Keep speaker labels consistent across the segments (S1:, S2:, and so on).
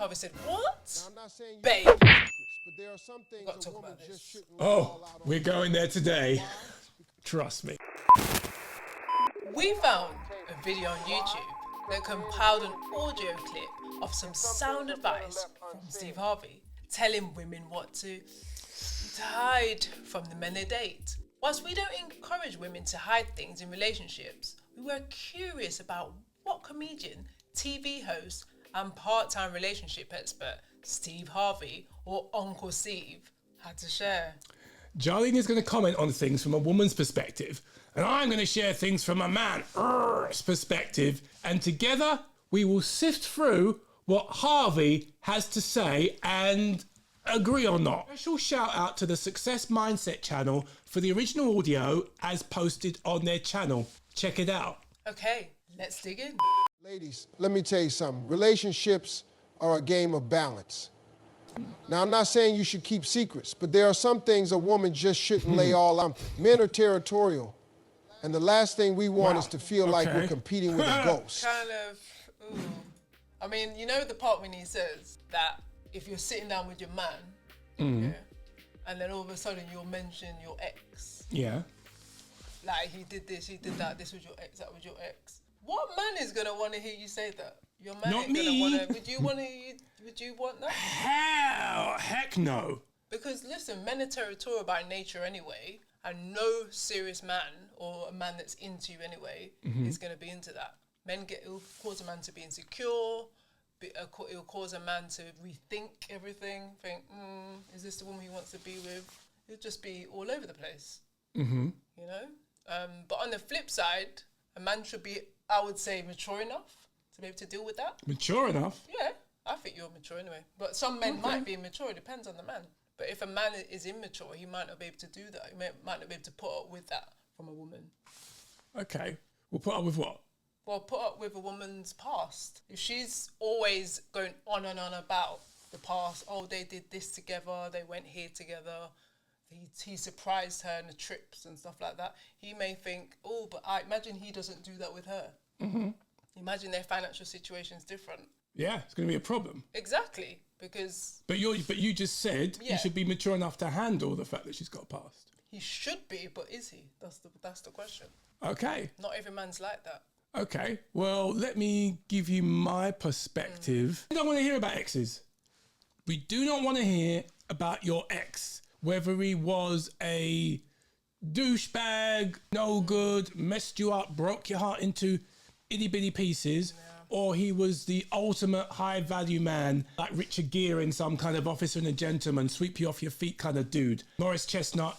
S1: Harvey said, what?
S2: Now, I'm not saying you
S1: Babe.
S2: should keep secrets, but there are some things
S1: We've got to
S2: a
S1: talk
S2: woman
S1: about
S2: just
S1: this.
S2: shouldn't lay all
S3: Oh,
S2: out on
S3: we're
S2: you.
S3: going there today. Trust me.
S1: We found a video on YouTube that compiled an audio clip of some sound advice from Steve Harvey telling women what to hide from the men they date. Whilst we don't encourage women to hide things in relationships, we were curious about what comedian, TV host, and part-time relationship expert Steve Harvey, or Uncle Steve, had to share.
S3: Jarlene is going to comment on things from a woman's perspective, and I'm going to share things from a man's perspective, and together we will sift through what Harvey has to say and agree or not. Special shout out to the Success Mindset channel for the original audio as posted on their channel. Check it out.
S1: Okay, let's dig in.
S2: Ladies, let me tell you something. Relationships are a game of balance. Now, I'm not saying you should keep secrets, but there are some things a woman just shouldn't lay all out. Men are territorial, and the last thing we want is to feel like we're competing with a ghost.
S1: Kind of, ooh. I mean, you know the part when he says that if you're sitting down with your man, yeah, and then all of a sudden you'll mention your ex.
S3: Yeah.
S1: Like, he did this, he did that, this was your ex, that was your ex. What man is gonna want to hear you say that? Your man
S3: Not
S1: ain't
S3: me.
S1: gonna want to. Would you want that?
S3: Heck no.
S1: Because listen, men are territorial by nature anyway, and no serious man or a man that's into you anyway is gonna be into that. It'll cause a man to be insecure. It'll cause a man to rethink everything. Think, is this the woman he wants to be with? He'll just be all over the place. You know. But on the flip side, a man should be, I would say, mature enough to be able to deal with that.
S3: Mature enough?
S1: Yeah, I think you're mature anyway. But some men might be immature. It depends on the man. But if a man is immature, he might not be able to do that. He might not be able to put up with that from a woman.
S3: Okay. We'll put up with what?
S1: Well, put up with a woman's past. If she's always going on and on about the past, oh, they did this together, they went here together, he surprised her in the trips and stuff like that, he may think, oh, but I imagine he doesn't do that with her. Imagine their financial situation's different.
S3: Yeah, it's going to be a problem.
S1: Exactly, because...
S3: But you just said you should be mature enough to handle the fact that she's got a past.
S1: He should be, but is he? That's the question.
S3: Okay.
S1: Not every man's like that.
S3: Okay. Well, let me give you my perspective. We don't want to hear about exes. We do not want to hear about your ex, whether he was a douchebag, no good, messed you up, broke your heart into itty bitty pieces, or he was the ultimate high value man, like Richard Gere in some kind of Officer and a Gentleman, sweep you off your feet kind of dude. Morris Chestnut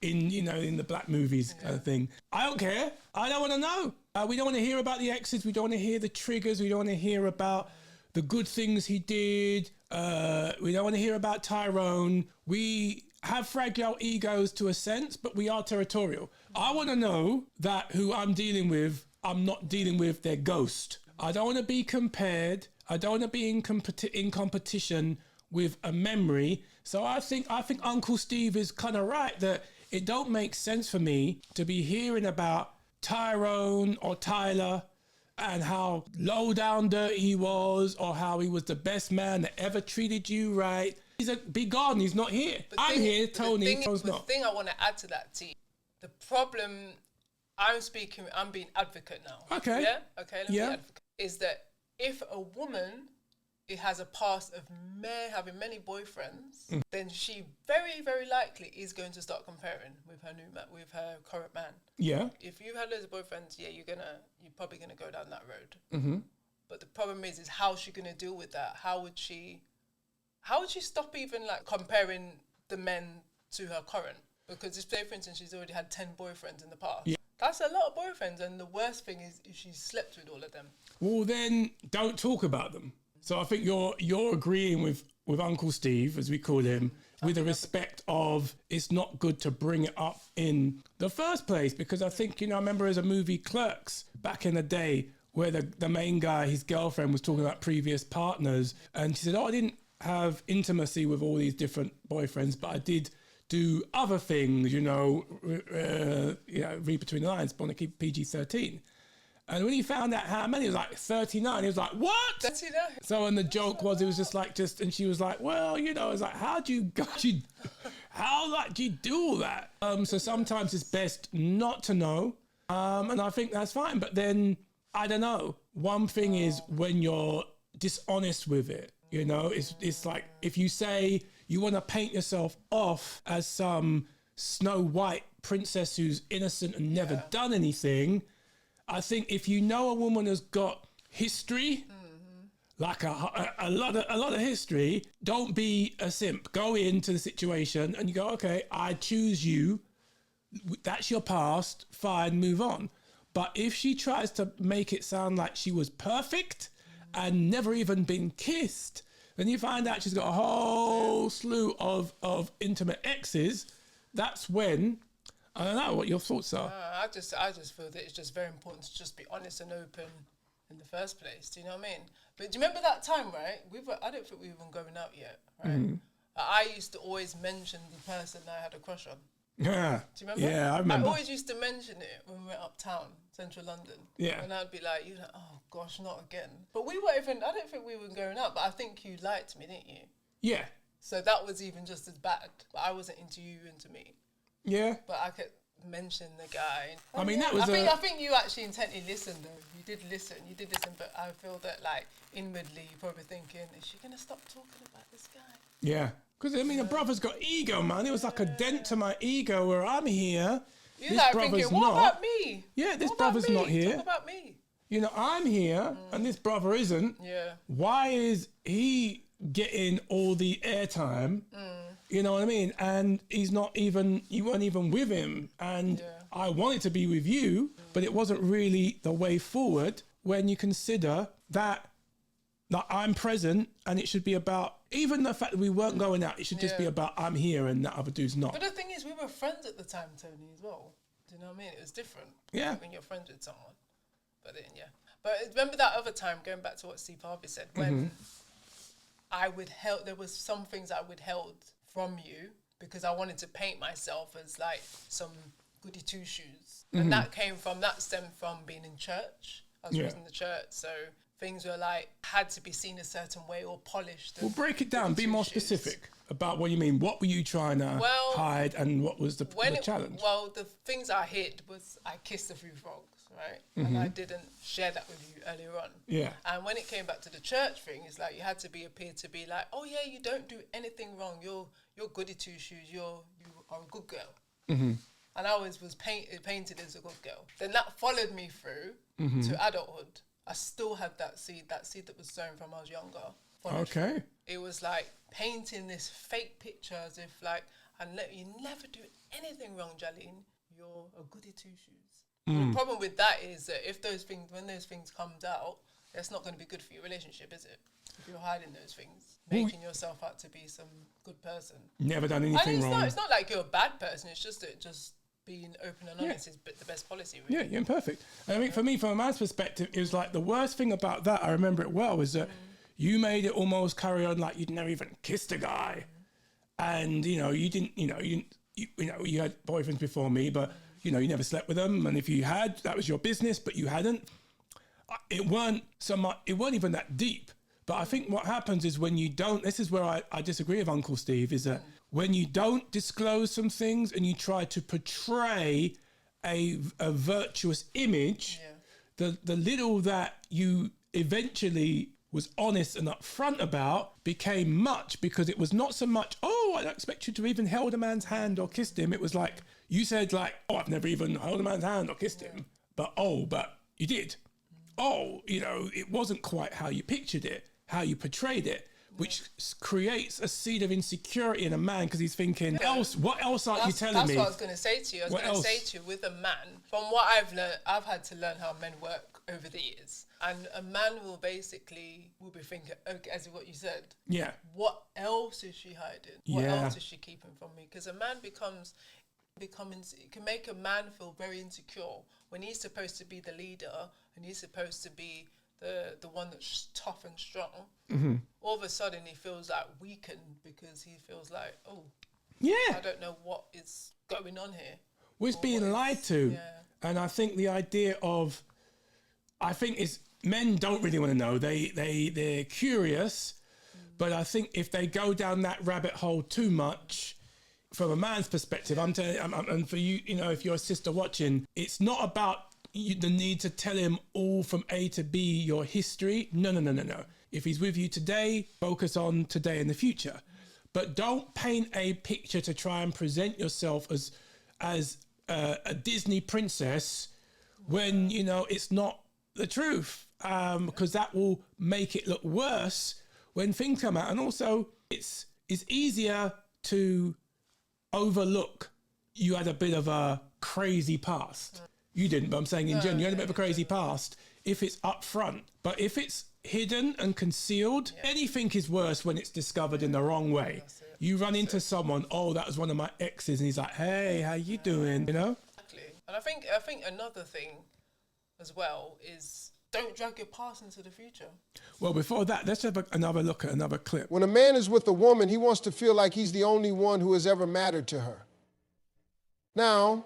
S3: in the black movies kind of thing. I don't care. I don't want to know. We don't want to hear about the exes. We don't want to hear the triggers. We don't want to hear about the good things he did. We don't want to hear about Tyrone. We have fragile egos to a sense, but we are territorial. I want to know that who I'm dealing with, I'm not dealing with their ghost. I don't want to be compared. I don't want to be in competition with a memory. So I think Uncle Steve is kind of right that it don't make sense for me to be hearing about Tyrone or Tyler and how low down dirty he was, or how he was the best man that ever treated you right. Be gone, he's not here. I'm here, Tony.
S1: The thing I want to add to that, T, the problem, I'm being advocate now.
S3: Okay.
S1: Yeah? Okay, let me be advocate. Is that if a woman has a past of having many boyfriends, then she very, very likely is going to start comparing with her current man. Yeah. If you had loads of boyfriends, you're probably gonna go down that road. But the problem is how's she gonna deal with that? How would she stop even like comparing the men to her current? Because if, say, for instance, she's already had 10 boyfriends in the past, that's a lot of boyfriends, and the worst thing is if she's slept with all of them. Well,
S3: then don't talk about them. So I think you're agreeing with Uncle Steve, as we call him, with the respect of it's not good to bring it up in the first place, because I think, I remember as a movie Clerks back in the day where the main guy, his girlfriend, was talking about previous partners, and she said, I didn't have intimacy with all these different boyfriends, but I did do other things, read between the lines, but want to keep PG-13. And when he found out how many, it was like 39. He was like, what?
S1: 39.
S3: So, and the joke was, it was just like, and she was like, well, you know, it's like, how do you do all that? So sometimes it's best not to know. And I think that's fine. But then, I don't know. One thing is when you're dishonest with it, you know, it's like, if you say you want to paint yourself off as some Snow White princess who's innocent and never done anything, I think if you know a woman has got history, like a lot of history, don't be a simp. Go into the situation and you go, okay, I choose you. That's your past. Fine, move on. But if she tries to make it sound like she was perfect and never even been kissed, then you find out she's got a whole slew of intimate exes. That's when, I don't know what your thoughts are.
S1: I just feel that it's just very important to just be honest and open in the first place. Do you know what I mean? But do you remember that time, right? I don't think we were even going out yet, right? I used to always mention the person I had a crush on.
S3: Yeah.
S1: Do you remember?
S3: Yeah, I remember.
S1: I always used to mention it when we went uptown, central London.
S3: Yeah.
S1: And I'd be like, oh gosh, not again. But we weren't even, I don't think we were going out, but I think you liked me, didn't you?
S3: Yeah.
S1: So that was even just as bad. But I wasn't into you, into me.
S3: Yeah.
S1: But I could mention the guy.
S3: I mean, that was
S1: I think you actually intently listened, though. You did listen, but I feel that, like, inwardly, you're probably thinking, is she going to stop talking about this guy?
S3: Yeah. Because, I mean, a brother's got ego, man. It was like a dent to my ego where I'm here.
S1: You're like thinking, what about me?
S3: Yeah, this
S1: What
S3: brother's
S1: about me?
S3: not here.
S1: Talk about me.
S3: You know, I'm here and this brother isn't.
S1: Yeah.
S3: Why is he getting all the airtime? You know what I mean? And he's not even, you weren't even with him. And I wanted to be with you, but it wasn't really the way forward when you consider that I'm present and it should be about, even the fact that we weren't going out, it should just be about I'm here and that other dude's not.
S1: But the thing is, we were friends at the time, Tony, as well. Do you know what I mean? It was different.
S3: Yeah.
S1: When you're friends with someone. But then, yeah. But remember that other time, going back to what Steve Harvey said, when there was some things I withheld from you because I wanted to paint myself as like some goody two shoes. And that stemmed from being in church. I was raised in the church, so things were like, had to be seen a certain way or polished.
S3: Well, break it down, be more specific about what you mean. What were you trying to hide and what was the challenge?
S1: Well, the things I hid was I kissed a few frogs, right? And I didn't share that with you earlier on.
S3: Yeah.
S1: And when it came back to the church thing, it's like you had to appear to be like, oh yeah, you don't do anything wrong. You're goody two shoes. You are a good girl. And I always was painted as a good girl. Then that followed me through to adulthood. I still had that seed that was sown from when I was younger.
S3: Okay.
S1: It was like painting this fake picture as if like, you never do anything wrong, Jalene. You're a goody two shoes. The problem with that is that when those things comes out, that's not going to be good for your relationship, is it? If you're hiding those things, making yourself out to be some good person.
S3: Never done anything wrong.
S1: It's not like you're a bad person. It's just that being open and honest is the best policy, really.
S3: Yeah, you're imperfect. I mean, for me, from a man's perspective, it was like the worst thing about that, I remember it well, is that you made it almost carry on like you'd never even kissed a guy. And, you had boyfriends before me, but, you never slept with them. And if you had, that was your business, but you hadn't. It weren't even that deep. But I think what happens is when you don't, this is where I disagree with Uncle Steve, is that when you don't disclose some things and you try to portray a virtuous image, the little that you eventually was honest and upfront about became much, because it was not so much, I don't expect you to even held a man's hand or kissed him. It was like, you said like, I've never even held a man's hand or kissed him, but you did. It wasn't quite how you pictured it, how you portrayed it, which creates a seed of insecurity in a man, because he's thinking, what else are you telling me?
S1: That's what I was going to say to you. I was going to say to you, with a man, from what I've learned, I've had to learn how men work over the years. And a man will be thinking, okay, as what you said.
S3: Yeah.
S1: What else is she hiding? What else is she keeping from me? Because a man it can make a man feel very insecure when he's supposed to be the leader and he's supposed to be the one that's tough and strong. All of a sudden he feels like weakened because he feels like, I don't know what is going on here.
S3: Well, it's being lied to.
S1: Yeah.
S3: And I think the idea of I think it's men don't really want to know. They're curious, but I think if they go down that rabbit hole too much, from a man's perspective, I'm telling, and for you, you know, if you're a sister watching, it's not about the need to tell him all from A to B your history. No. If he's with you today, focus on today and the future. But don't paint a picture to try and present yourself as a Disney princess when, you know, it's not the truth, because that will make it look worse when things come out. And also, it's easier to overlook you had a bit of a crazy past. You didn't, but I'm saying in general, you had a bit of a crazy past if it's up front. But if it's hidden and concealed, anything is worse when it's discovered in the wrong way. You run into someone, oh, that was one of my exes, and he's like, hey, how you doing, you know?
S1: Exactly. And I think another thing as well is don't drag your past into the future.
S3: Well, before that, let's have another look at another clip.
S2: When a man is with a woman, he wants to feel like he's the only one who has ever mattered to her. Now,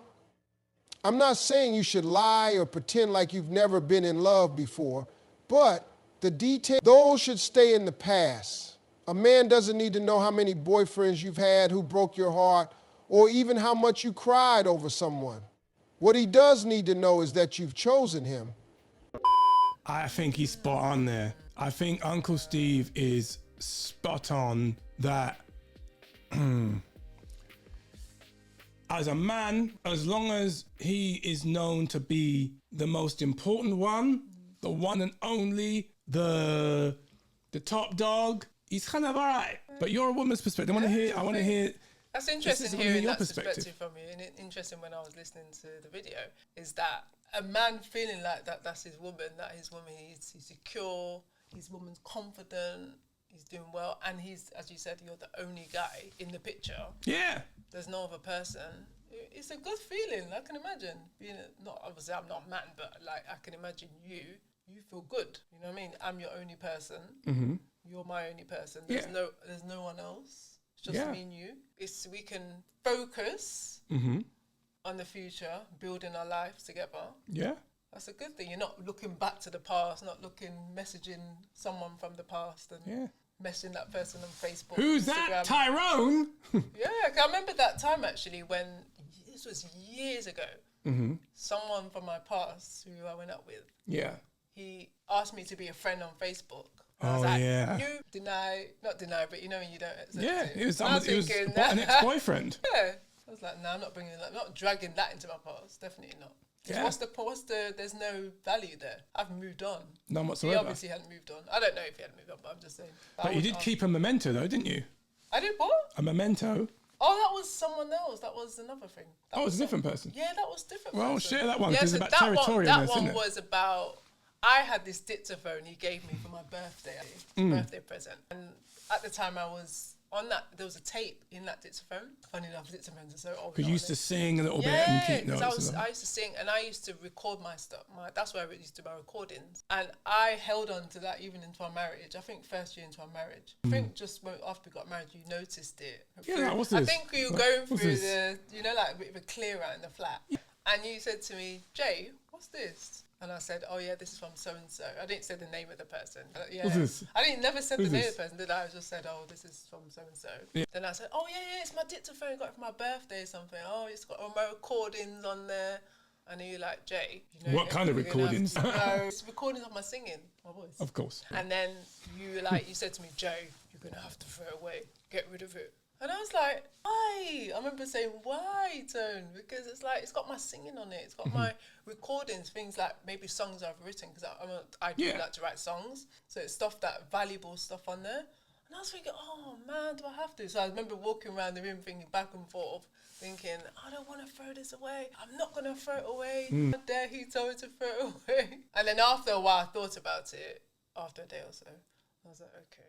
S2: I'm not saying you should lie or pretend like you've never been in love before, but the details, those should stay in the past. A man doesn't need to know how many boyfriends you've had who broke your heart, or even how much you cried over someone. What he does need to know is that you've chosen him.
S3: I think he's spot on there. I think Uncle Steve is spot on that as a man, as long as he is known to be the most important one, the one and only, the top dog, he's kind of all right. But you're a woman's perspective. I want to hear.
S1: That's interesting hearing that perspective from you. And interesting when I was listening to the video is that a man feeling like that's his woman, he's secure, his woman's confident, he's doing well, and he's, as you said, you're the only guy in the picture. Yeah. There's no other person. It's a good feeling. I can imagine being not obviously I'm not a man, but like I can imagine you feel good. You know what I mean? I'm your only person. Mm-hmm. You're my only person. There's no one else. It's just me and you. We can focus on the future, building our lives together. Yeah. That's a good thing. You're not looking back to the past, messaging someone from the past and messaging that person on Facebook.
S3: Who's Instagram. That? Tyrone?
S1: I remember that time actually when, this was years ago, someone from my past who I went out with, he asked me to be a friend on Facebook. I was like, you not deny, but you know when you don't accept it.
S3: It was an ex-boyfriend.
S1: I was like, no, I'm not dragging that into my past. Definitely not. Yeah. There's no value there. I've moved on.
S3: None whatsoever.
S1: He obviously hadn't moved on. I don't know if he hadn't moved on, but I'm just saying.
S3: But you did keep a memento though, didn't you?
S1: I did what?
S3: A memento.
S1: Oh, that was someone else. That was another thing.
S3: That was a different person?
S1: Yeah, that was different.
S3: Well, share that one, because it's about territorialness,
S1: that one was about, I had this dictaphone he gave me for my birthday present. And at the time I was on that, there was a tape in that dictaphone. Funny enough, dictaphones are so old.
S3: Because you used to sing a little bit and keep notes.
S1: I used to sing and I used to record my stuff. That's where I used to do my recordings. And I held on to that even into our marriage. I think first year into our marriage. I think just after we got married, you noticed it.
S3: What's this?
S1: I think we were going through like a bit of a clear out in the flat. Yeah. And you said to me, Jay, what's this? And I said, oh yeah, this is from so-and-so. I didn't say the name of the person.
S3: What's this?
S1: I never said the name of the person, did I? I just said, oh, this is from so-and-so. Yeah. Then I said, oh yeah, it's my dictaphone. I got it for my birthday or something. Oh, it's got all my recordings on there. And you're like, Jay. You know,
S3: what kind of recordings?
S1: It's recordings of my singing, my voice.
S3: Of course.
S1: And then you said to me, Jay, you're going to have to throw it away. Get rid of it. And I was like, why? I remember saying, why, Tone? Because it's like, it's got my singing on it. It's got my recordings, things like maybe songs I've written, because I do like to write songs. So it's valuable stuff on there. And I was thinking, oh man, do I have to? So I remember walking around the room thinking back and forth, thinking, I don't want to throw this away. I'm not going to throw it away. How dare he told me to throw it away? And then after a while, I thought about it, after a day or so. I was like, okay,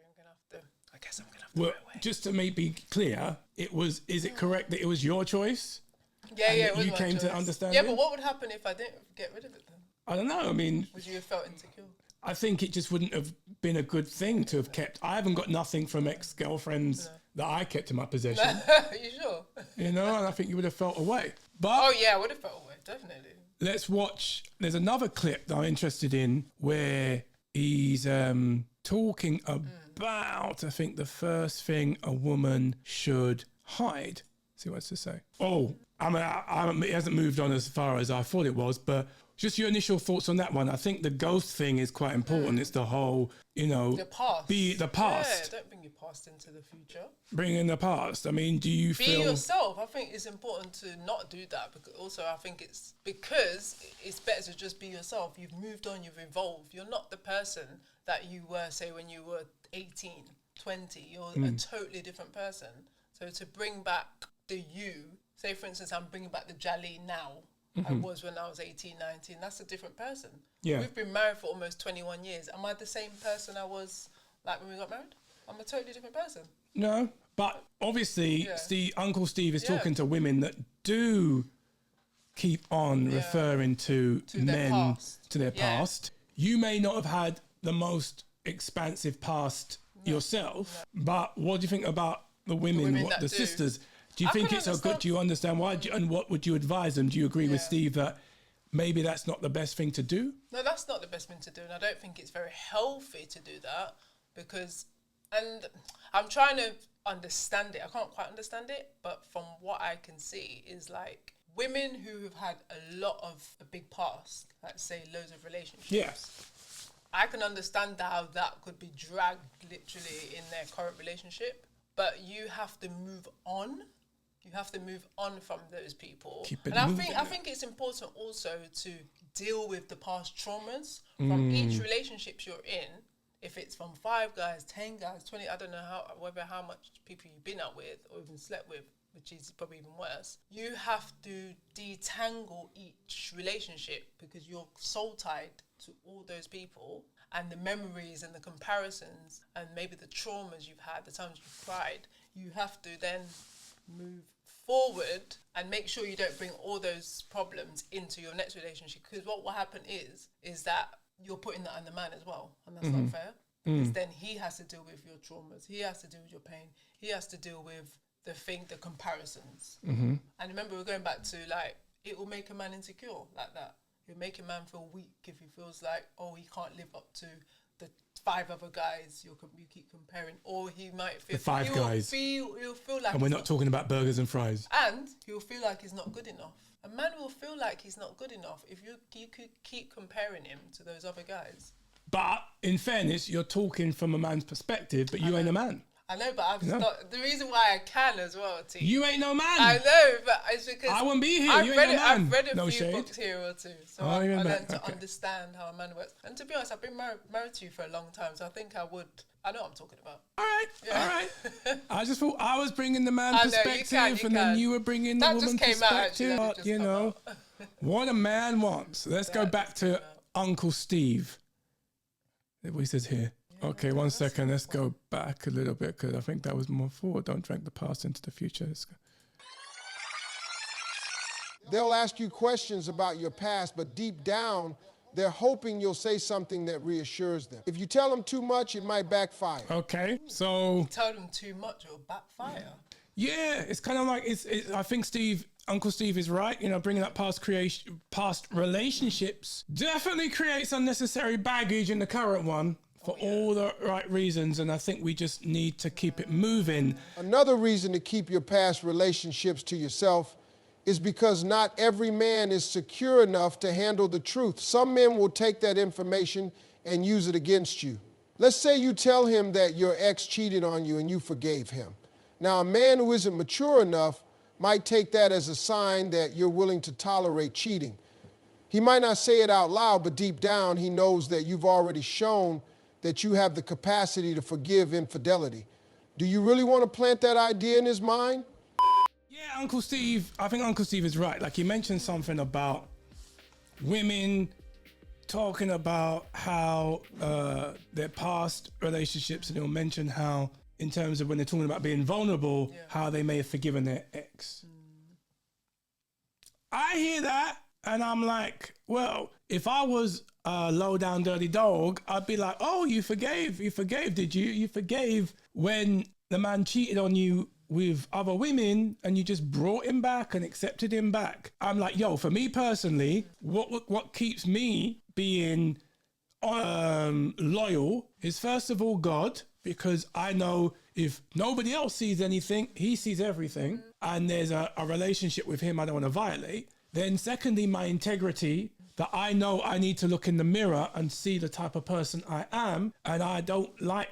S1: I guess I'm going to have to throw it away.
S3: Just to be clear, is it correct that it was your choice?
S1: Yeah, it was
S3: you
S1: my
S3: came
S1: choice.
S3: to understand
S1: Yeah, but what would happen if I didn't get rid of it then?
S3: I don't know. I mean,
S1: would you have felt insecure?
S3: I think it just wouldn't have been a good thing to have kept. I haven't got nothing from ex-girlfriends that I kept in my possession.
S1: You sure?
S3: You know, and I think you would have felt away. But
S1: oh yeah, I would have felt away, definitely.
S3: let's watch. There's another clip that I'm interested in where he's talking about, I think, the first thing a woman should hide. See what's to say. Oh, it hasn't moved on as far as I thought it was, but just your initial thoughts on that one. I think the ghost thing is quite important. It's the whole,
S1: the past.
S3: Be the past.
S1: Yeah, don't bring your past into the future.
S3: Bring in the past. I mean, do you feel...
S1: Be yourself. I think it's important to not do that. Because also, I think it's better to just be yourself. You've moved on, you've evolved. You're not the person that you were, say, when you were 18, 20. You're a totally different person. So to bring back the you, say, for instance, I'm bringing back the Jali now. I was when I was 18, 19. That's a different person.
S3: Yeah.
S1: We've been married for almost 21 years. Am I the same person I was like when we got married? I'm a totally different person.
S3: No, but obviously, Uncle Steve is talking to women that do keep on referring to men to their past. You may not have had the most expansive past yourself, but what do you think about the women the sisters? Do you think it's so good? Do you understand why? And what would you advise them? Do you agree with Steve that maybe that's not the best thing to do?
S1: No, that's not the best thing to do. And I don't think it's very healthy to do that because, and I'm trying to understand it. I can't quite understand it, but from what I can see is like women who have had a big past, like say loads of relationships.
S3: Yes.
S1: I can understand how that could be dragged literally in their current relationship, but you have to move on. You have to move on from those people. I think it's important also to deal with the past traumas from each relationship you're in. If it's from 5 guys, 10 guys, 20, I don't know how much people you've been out with or even slept with, which is probably even worse. You have to detangle each relationship because you're soul tied to all those people and the memories and the comparisons and maybe the traumas you've had, the times you've cried. You have to then move forward and make sure you don't bring all those problems into your next relationship, because what will happen is that you're putting that on the man as well, and that's not fair, because then he has to deal with your traumas, he has to deal with your pain, he has to deal with the comparisons. And remember, we're going back to like, it will make a man insecure like that. It'll make a man feel weak if he feels like, oh, he can't live up to the 5 other guys you keep comparing, or he might feel
S3: the 5 guys.
S1: He'll feel like,
S3: and we're not talking about burgers and fries.
S1: And he'll feel like he's not good enough. A man will feel like he's not good enough if you could keep comparing him to those other guys.
S3: But in fairness, you're talking from a man's perspective, but you ain't a man.
S1: I know, but I've not. The reason why I can as well, T.
S3: You ain't no man.
S1: I know, but it's because
S3: I wouldn't be here. I've
S1: read a few books here or two, so I learned to understand how a man works. And to be honest, I've been married to you for a long time, so I think I would. I know what I'm talking about.
S3: All right. I just thought I was bringing the man perspective, and then you were bringing the woman perspective. But you know, what a man wants. Let's go back to Uncle Steve. What he says here. Okay, 1 second. Let's go back a little bit because I think that was more forward. Don't drag the past into the future. Let's go.
S2: They'll ask you questions about your past, but deep down, they're hoping you'll say something that reassures them. If you tell them too much, it might backfire.
S3: Okay, so...
S1: Tell them too much, it'll backfire.
S3: Yeah, it's kind of like... I think Uncle Steve is right. You know, bringing up past relationships definitely creates unnecessary baggage in the current one. For all the right reasons, and I think we just need to keep it moving.
S2: Another reason to keep your past relationships to yourself is because not every man is secure enough to handle the truth. Some men will take that information and use it against you. Let's say you tell him that your ex cheated on you and you forgave him. Now, a man who isn't mature enough might take that as a sign that you're willing to tolerate cheating. He might not say it out loud, but deep down he knows that you've already shown that you have the capacity to forgive infidelity. Do you really want to plant that idea in his mind?
S3: Yeah, Uncle Steve, I think Uncle Steve is right. Like, he mentioned something about women talking about how their past relationships, and he'll mention how, in terms of when they're talking about being vulnerable, how they may have forgiven their ex. I hear that, and I'm like, well, if I was a low down dirty dog, I'd be like, oh, you forgave, did you? You forgave when the man cheated on you with other women and you just brought him back and accepted him back. I'm like, yo, for me personally, what keeps me being loyal is first of all God, because I know if nobody else sees anything, he sees everything, and there's a relationship with him I don't want to violate. Then secondly, my integrity, that I know I need to look in the mirror and see the type of person I am, and I don't like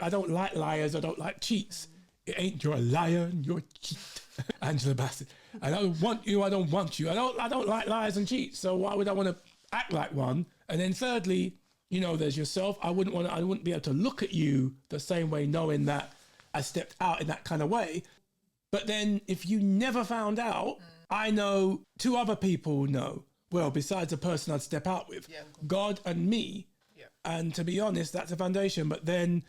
S3: liars, I don't like cheats. It ain't you're a liar and you're a cheat. Angela Bassett. I don't want you, I don't want you. I don't like liars and cheats, so why would I want to act like one? And then thirdly, you know, there's yourself. I wouldn't be able to look at you the same way knowing that I stepped out in that kind of way. But then if you never found out, I know two other people know. Well, besides the person I'd step out with, God and me. Yeah. And to be honest, that's a foundation. But then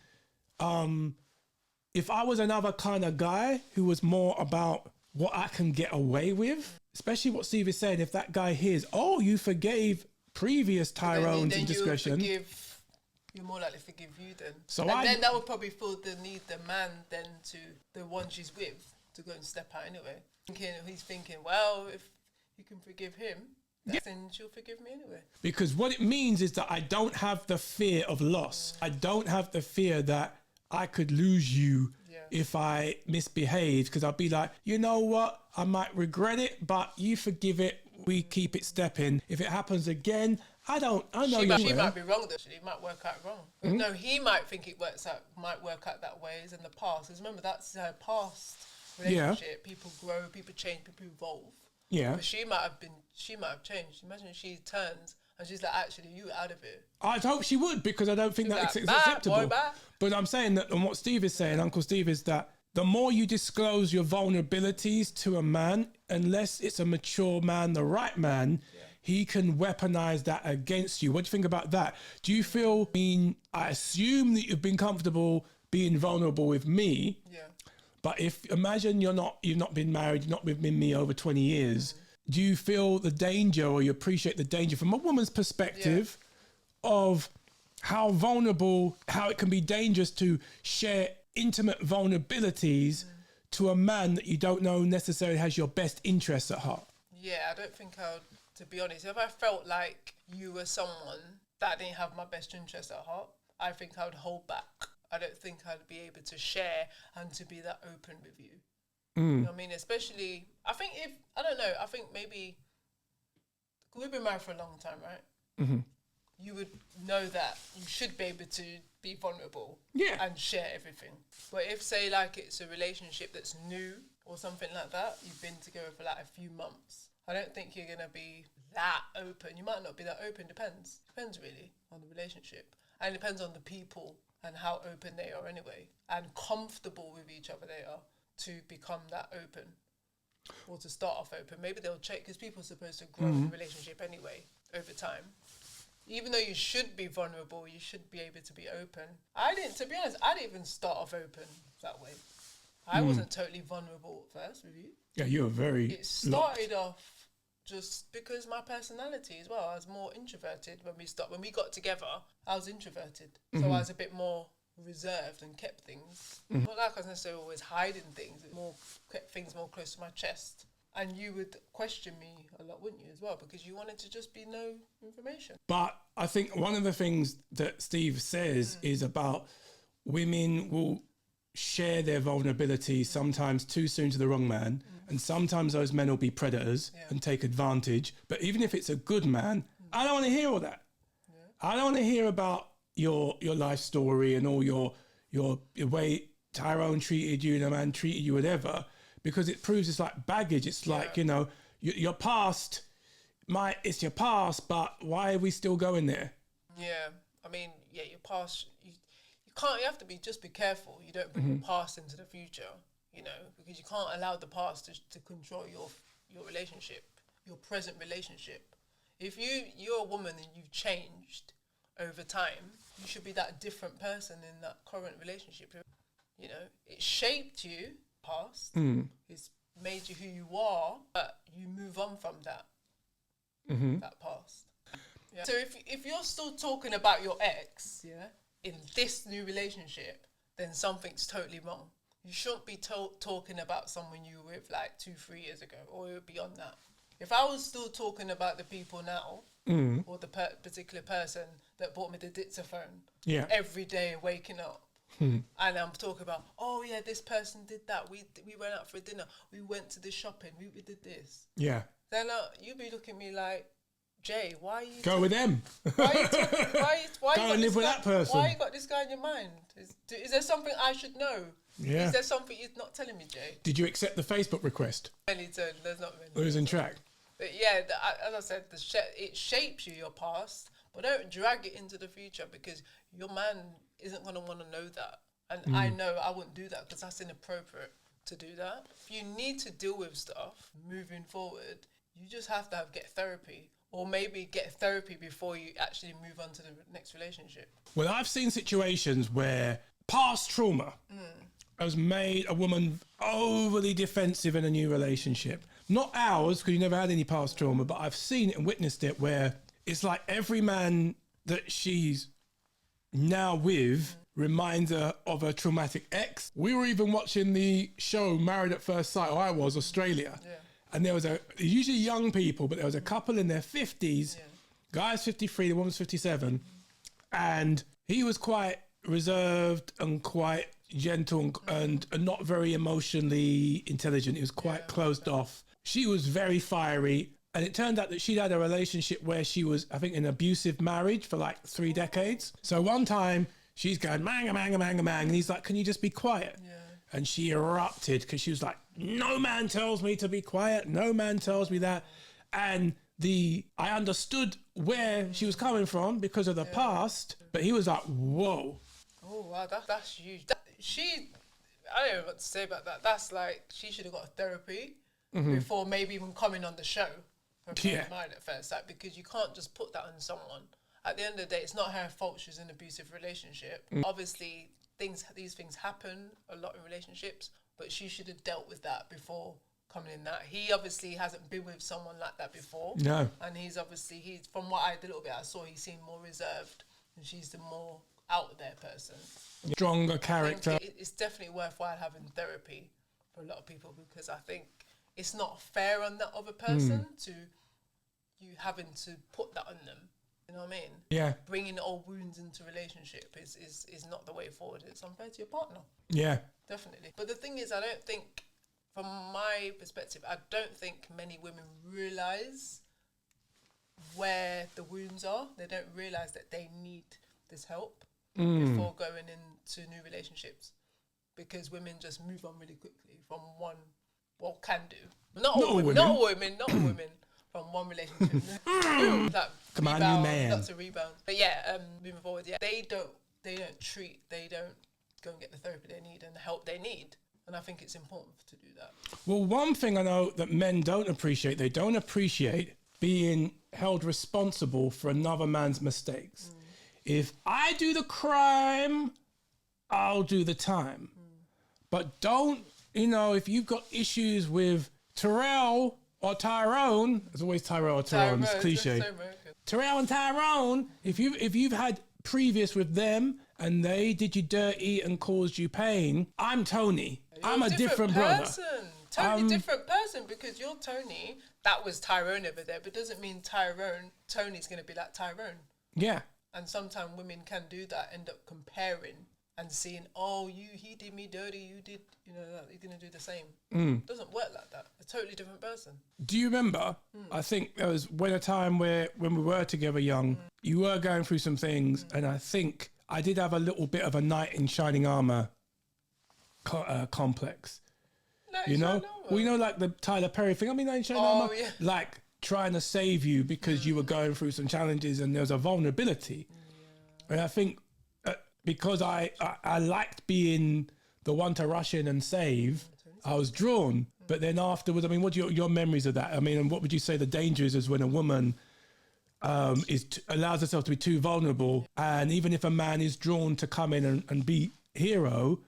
S3: if I was another kind of guy who was more about what I can get away with, especially what Steve is saying, if that guy hears, oh, you forgave previous Tyrone's indiscretion.
S1: You're more likely to forgive you then.
S3: Then
S1: that would probably feel the need the man then to the one she's with to go and step out anyway. He's thinking, well, if you can forgive him, then she'll forgive me anyway.
S3: Because what it means is that I don't have the fear of loss. I don't have the fear that I could lose you if I misbehave, because I'll be like, you know what? I might regret it, but you forgive it. We keep it stepping. If it happens again, I know
S1: she might be wrong. Actually, it might work out wrong. Mm-hmm. No, he might think it might work out that way as in the past. Because remember, that's her past relationship. Yeah. People grow, people change, people evolve. Yeah. But she might have changed. Imagine she turns and she's like, actually, you out of it.
S3: I'd hope she would, because I don't think that's acceptable. But I'm saying that, and what Steve is saying, Uncle Steve, is that the more you disclose your vulnerabilities to a man, unless it's a mature man, the right man, he can weaponize that against you. What do you think about that? Do you feel, I assume that you've been comfortable being vulnerable with me, but imagine you've not been married, you've not been with me over 20 years. Do you feel the danger, or you appreciate the danger from a woman's perspective of how it can be dangerous to share intimate vulnerabilities to a man that you don't know necessarily has your best interests at heart?
S1: Yeah, I don't think I would, to be honest. If I felt like you were someone that didn't have my best interests at heart, I think I would hold back. I don't think I'd be able to share and to be that open with you. You know what I mean? Especially, I think maybe, we've been married for a long time, right? Mm-hmm. You would know that you should be able to be vulnerable and share everything. But if, say, like, it's a relationship that's new or something like that, you've been together for like a few months, I don't think you're going to be that open. You might not be that open. Depends really on the relationship. And it depends on the people and how open they are anyway, and comfortable with each other they are to become that open or to start off open. Maybe they'll check, because people are supposed to grow in a relationship anyway over time. Even though you should be vulnerable, you should be able to be open. To be honest, I didn't even start off open that way. I wasn't totally vulnerable at first with you.
S3: Yeah, you were very
S1: It started off just because my personality as well. I was more introverted when we got together. I was introverted. So I was a bit more reserved and kept things. Not like I was necessarily always hiding things. It kept things more close to my chest. And you would question me a lot, wouldn't you, as well? Because you wanted to just be no information.
S3: But I think one of the things that Steve says is about women will share their vulnerability sometimes too soon to the wrong man. And sometimes those men will be predators and take advantage. But even if it's a good man, I don't want to hear all that. Yeah. I don't want to hear about your life story and all your way Tyrone treated you and a man treated you, whatever. Because it proves it's like baggage. It's like, your past, it's your past, but why are we still going there?
S1: Yeah. I mean, your past, you have to just be careful. You don't bring your past into the future, because you can't allow the past to control your relationship, your present relationship. If you're a woman and you've changed over time, you should be that different person in that current relationship. It shaped you, past. It's made you who you are, but you move on from that past. Yeah. So if you're still talking about your ex, in this new relationship, then something's totally wrong. you shouldn't be talking about someone you were with like 2-3 years ago or beyond that. If I was still talking about the people now, or the particular person that bought me the dictaphone every day waking up, and I'm talking about, oh yeah, this person did that. We went out for dinner. We went to the shopping. We did this.
S3: Yeah.
S1: Then you'd be looking at me like, Jay, why are you...
S3: Go with them.
S1: Why
S3: Go and live with that person.
S1: Why you got this guy in your mind? Is there something I should know?
S3: Yeah.
S1: Is there something you're not telling me, Jay?
S3: Did you accept the Facebook request?
S1: There's not many.
S3: Losing track.
S1: But yeah, as I said, it shapes you, your past, but don't drag it into the future because your man isn't going to want to know that. And I know I wouldn't do that because that's inappropriate to do that. If you need to deal with stuff moving forward, you just have to get therapy, or maybe get therapy before you actually move on to the next relationship.
S3: Well, I've seen situations where past trauma has made a woman overly defensive in a new relationship. Not ours, because you never had any past trauma, but I've seen it and witnessed it where it's like every man that she's now with reminds her of a traumatic ex. We were even watching the show Married at First Sight, or I was, Australia. Yeah. And there was usually young people, but there was a couple in their 50s. Yeah. Guy's 53, the woman's 57. And he was quite reserved and quite gentle and not very emotionally intelligent. He was quite closed off. She was very fiery. And it turned out that she'd had a relationship where she was, I think, in an abusive marriage for like 3 decades. So one time she's going, manga, manga, manga, manga. And he's like, can you just be quiet? Yeah. And she erupted because she was like, no man tells me to be quiet. No man tells me that. And I understood where she was coming from because of the past, but he was like, whoa. Oh, wow,
S1: that's huge. I don't know what to say about that. That's like, she should have got therapy before maybe even coming on the show. Married at First Sight, because you can't just put that on someone. At the end of the day, it's not her fault she's in an abusive relationship. Obviously, these things happen a lot in relationships, but she should have dealt with that before coming in that. He obviously hasn't been with someone like that before. No. And he's from what the little bit I saw, he seemed more reserved, and she's the more out there person.
S3: Stronger character.
S1: It's definitely worthwhile having therapy for a lot of people, because I think it's not fair on that other person to you having to put that on them. You know what I mean? Yeah. Bringing old wounds into relationship is not the way forward. It's unfair to your partner.
S3: Yeah.
S1: Definitely. But the thing is, I don't think, from my perspective, I don't think many women realise where the wounds are. They don't realise that they need this help before going into new relationships. Because women just move on really quickly from one, can do. Not all women. From one relationship.
S3: Come on, new man.
S1: Lots of rebounds. But yeah, moving forward, they don't go and get the therapy they need and the help they need. And I think it's important to do that.
S3: Well, one thing I know that men don't appreciate, they don't appreciate being held responsible for another man's mistakes. If I do the crime, I'll do the time. But don't, if you've got issues with Terrell or Tyrone, it's always Tyrell or Tyrone, it's cliche. Terrell and Tyrone, if you've had previous with them and they did you dirty and caused you pain, I'm Tony. I'm a different brother.
S1: Totally different person, because you're Tony. That was Tyrone over there, but doesn't mean Tony's going to be like Tyrone. Yeah. And sometimes women can do that, end up comparing and seeing, he did me dirty, you did, you're going to do the same. It doesn't work like that. A totally different person.
S3: Do you remember, I think there was a time when we were together young, you were going through some things, and I think I did have a little bit of a knight in shining armour complex. Like the Tyler Perry thing. I mean, knight in shining armour. Yeah. Like trying to save you because you were going through some challenges and there was a vulnerability. Yeah. And I think because I liked being the one to rush in and save, I was drawn. But then afterwards, I mean, what are your memories of that? I mean, and what would you say the danger is when a woman allows herself to be too vulnerable, and even if a man is drawn to come in and be hero,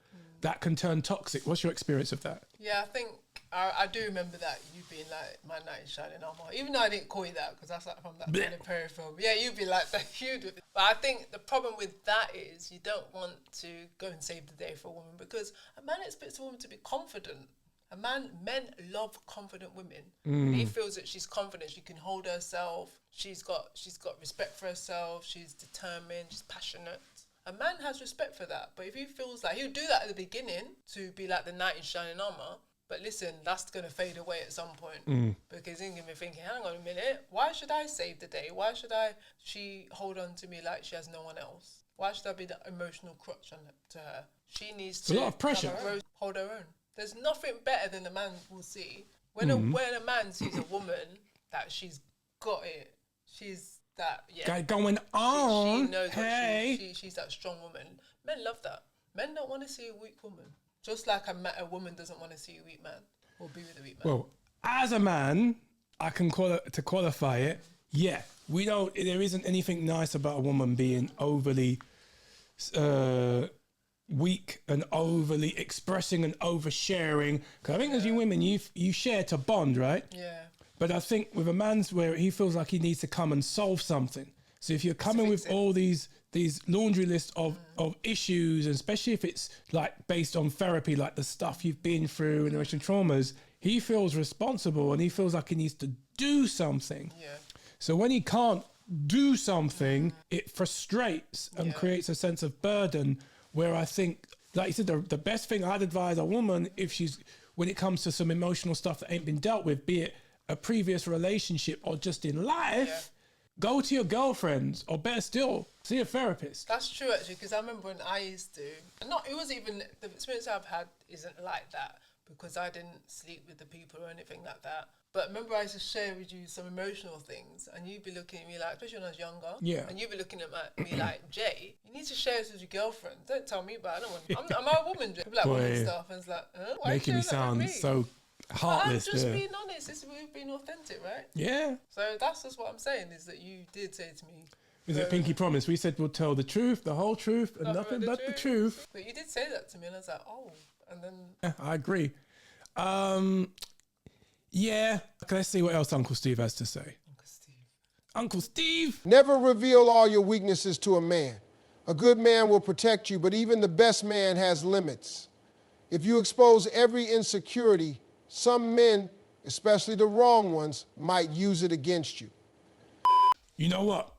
S3: that can turn toxic. What's your experience of that?
S1: Yeah, I think I do remember that you being like my knight in shining armor, even though I didn't call you that because that's like from that kind of Perry film. Yeah, you'd be like that. But I think the problem with that is you don't want to go and save the day for a woman because a man expects a woman to be confident. Men love confident women. He feels that she's confident, she can hold herself, she's got respect for herself, she's determined, she's passionate. A man has respect for that, but if he feels like he'll do that at the beginning to be like the knight in shining armor, but listen, that's going to fade away at some point because he's going to be thinking, hang on a minute, why should I save the day? Why should she hold on to me like she has no one else? Why should I be the emotional crutch to her? She needs to
S3: a lot of pressure.
S1: Hold her own. There's nothing better than a man will see. When a man sees a woman that she's got it, she's that,
S3: going on.
S1: She knows
S3: hey.
S1: She's that strong woman. Men love that. Men don't want to see a weak woman. Just like a woman doesn't want to see a weak man or be with a weak man.
S3: Well, as a man, I can to qualify it. Yeah, we don't. There isn't anything nice about a woman being overly weak and overly expressing and oversharing. Because I think as you women, you share to bond, right?
S1: Yeah.
S3: But I think with a man's where he feels like he needs to come and solve something. So if you're coming with all these laundry lists of issues, and especially if it's like based on therapy, like the stuff you've been through and emotional traumas, he feels responsible and he feels like he needs to do something.
S1: Yeah.
S3: So when he can't do something, it frustrates and creates a sense of burden where I think, like you said, the best thing I'd advise a woman when it comes to some emotional stuff that ain't been dealt with, be it a previous relationship or just in life, go to your girlfriends, or better still, see a therapist.
S1: That's true actually, because I remember when I used to, it wasn't even, the experience I've had isn't like that because I didn't sleep with the people or anything like that. But remember I used to share with you some emotional things and you'd be looking at me like, especially when I was younger, and you'd be looking at me like, Jay, you need to share this with your girlfriend. Don't tell me about it. I'm a woman, Jay. People like women stuff and it's like, why
S3: making me sound so heartless.
S1: I'm just being honest. We've been authentic, right?
S3: Yeah.
S1: So that's just what I'm saying is that you did say to me.
S3: Is it Pinky Promise? We said we'll tell the truth, the whole truth, and nothing but the truth.
S1: But you did say that to me, and I was like, oh, and then.
S3: Yeah, I agree. Yeah. Okay, let's see what else Uncle Steve has to say. Uncle Steve.
S2: Never reveal all your weaknesses to a man. A good man will protect you, but even the best man has limits. If you expose every insecurity, some men, especially the wrong ones, might use it against you.
S3: You know what?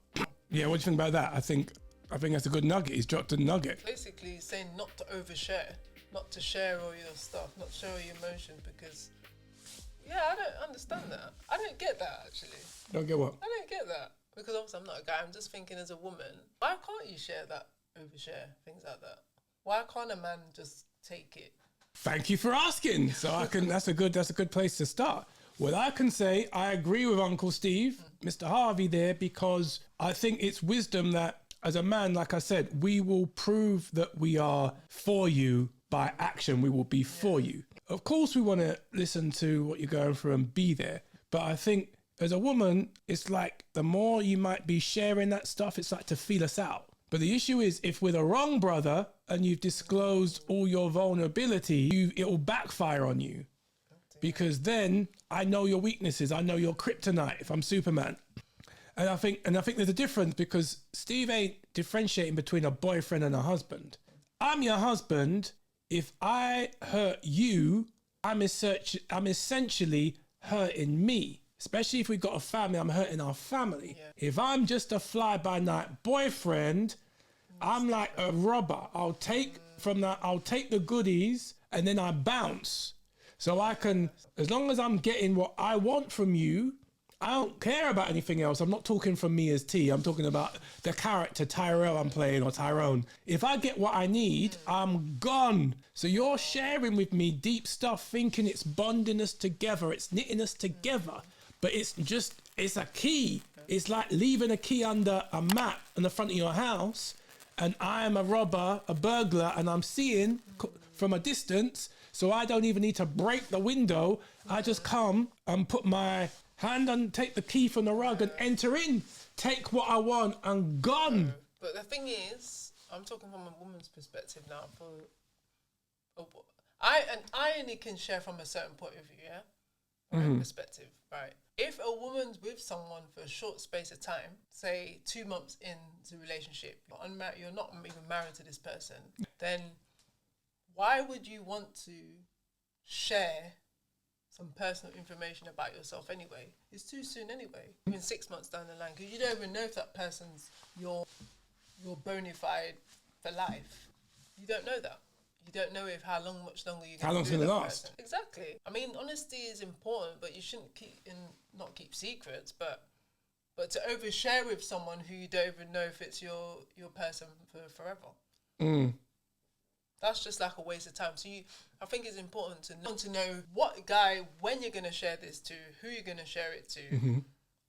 S3: Yeah, what do you think about that? I think that's a good nugget. He's dropped a nugget.
S1: Basically saying not to overshare, not to share all your stuff, not to share all your emotions because, I don't understand that. I don't get that actually.
S3: Don't get what?
S1: I don't get that because obviously I'm not a guy. I'm just thinking as a woman, why can't you share that, overshare, things like that? Why can't a man just take it?
S3: Thank you for asking. So that's a good place to start. What I can say, I agree with Uncle Steve, Mr. Harvey there, because I think it's wisdom that as a man, like I said, we will prove that we are for you by action. We will be for you. Of course, we want to listen to what you're going through and be there. But I think as a woman, it's like the more you might be sharing that stuff, it's like to feel us out. But the issue is if we're the wrong brother and you've disclosed all your vulnerability, it will backfire on you. Because then I know your weaknesses. I know your kryptonite if I'm Superman. And I think there's a difference because Steve ain't differentiating between a boyfriend and a husband. I'm your husband. If I hurt you, I'm essentially hurting me. Especially if we've got a family, I'm hurting our family. Yeah. If I'm just a fly-by-night boyfriend, I'm like a robber. I'll take the goodies and then I bounce. So I can, as long as I'm getting what I want from you, I don't care about anything else. I'm not talking from me as T. I'm talking about the character Tyrell I'm playing or Tyrone. If I get what I need, I'm gone. So you're sharing with me deep stuff, thinking it's bonding us together. It's knitting us together. But it's a key. It's like leaving a key under a mat in the front of your house. And I am a robber, a burglar, and I'm seeing from a distance. So I don't even need to break the window. I just come and put my hand and take the key from the rug and enter in. Take what I want and gone.
S1: But the thing is, I'm talking from a woman's perspective now. I only can share from a certain point of view, right? Perspective, right? If a woman's with someone for a short space of time, say 2 months into a relationship, you're not even married to this person, then why would you want to share some personal information about yourself anyway? It's too soon anyway. Even 6 months down the line, because you don't even know if that person's your bona fide for life. You don't know that. You don't know if much longer you're going to do that person. Exactly. I mean, honesty is important, but you shouldn't not keep secrets, but to overshare with someone who you don't even know if it's your person for forever. That's just like a waste of time. So I think it's important to know what guy, when you're going to share this to, who you're going to share it to,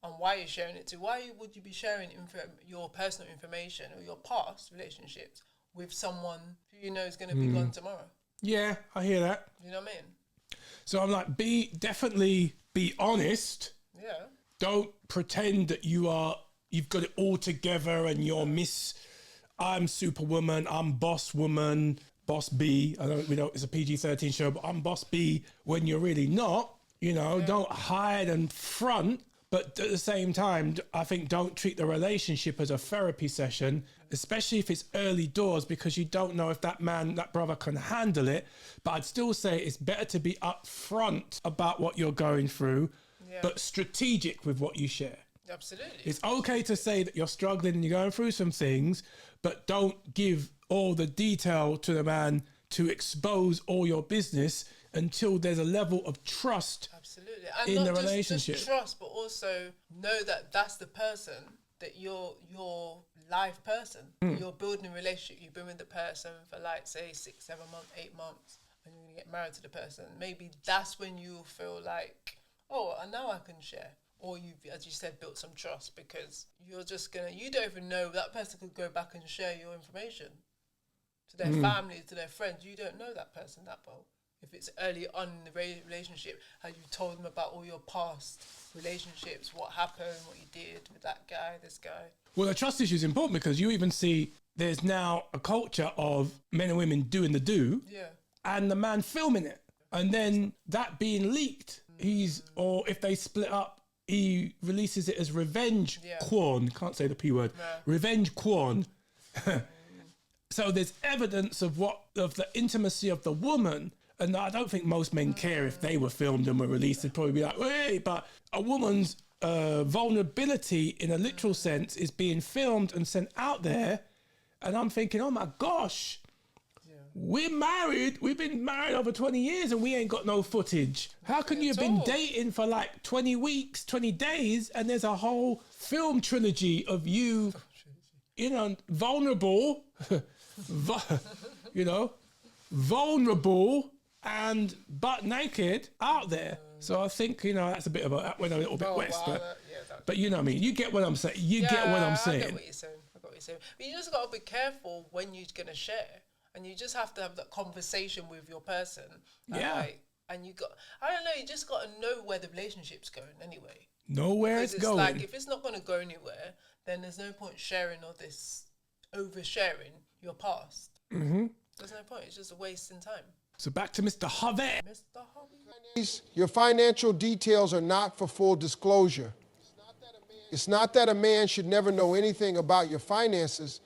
S1: and why you're sharing it to. Why would you be sharing your personal information or your past relationships with someone who you know is going to be gone tomorrow?
S3: Yeah, I hear that.
S1: You know what I mean?
S3: So I'm like, definitely be honest.
S1: Yeah.
S3: Don't pretend that you've got it all together and you're I'm Superwoman, I'm Boss Woman, Boss B. We know it's a PG-13 show, but I'm Boss B when you're really not. Don't hide and front. But at the same time, I think don't treat the relationship as a therapy session, especially if it's early doors, because you don't know if that brother can handle it. But I'd still say it's better to be upfront about what you're going through, but strategic with what you share.
S1: Absolutely.
S3: It's okay to say that you're struggling and you're going through some things, but don't give all the detail to the man to expose all your business until there's a level of trust.
S1: Absolutely. And
S3: in
S1: not
S3: the relationship.
S1: just trust, but also know that that's the person, that you're your live person. You're building a relationship. You've been with the person for like, say, 6, 7 months, 8 months, and you're going to get married to the person. Maybe that's when you'll feel like, oh, and now I can share. Or you've, as you said, built some trust, because you don't even know that person could go back and share your information to their family, to their friends. You don't know that person that well. If it's early on in the relationship, how you told them about all your past relationships, what happened, what you did with that guy, this guy.
S3: Well, the trust issue is important because you even see there's now a culture of men and women doing the do, and the man filming it, and then that being leaked. Or if they split up, he releases it as revenge porn. Can't say the P word. Revenge porn. So there's evidence of the intimacy of the woman. And I don't think most men care if they were filmed and were released. They'd probably be like, hey, but a woman's vulnerability in a literal sense is being filmed and sent out there. And I'm thinking, oh my gosh, we're married. We've been married over 20 years and we ain't got no footage. How can you have been dating for like 20 weeks, 20 days, and there's a whole film trilogy of you, vulnerable, vulnerable and butt naked out there. So I think, that's a bit of went a little bit west, but you know what I mean? You get what I'm saying. I get what you're saying.
S1: But you just got to be careful when you're going to share. And you just have to have that conversation with your person. And you just got to know where the relationship's going anyway.
S3: Know where it's going.
S1: Like, if it's not going to go anywhere, then there's no point sharing all this, oversharing your past. There's no point. It's just a waste in time.
S3: So back to Mr. Harvey.
S2: Your financial details are not for full disclosure. It's not that a man should never know anything about your finances,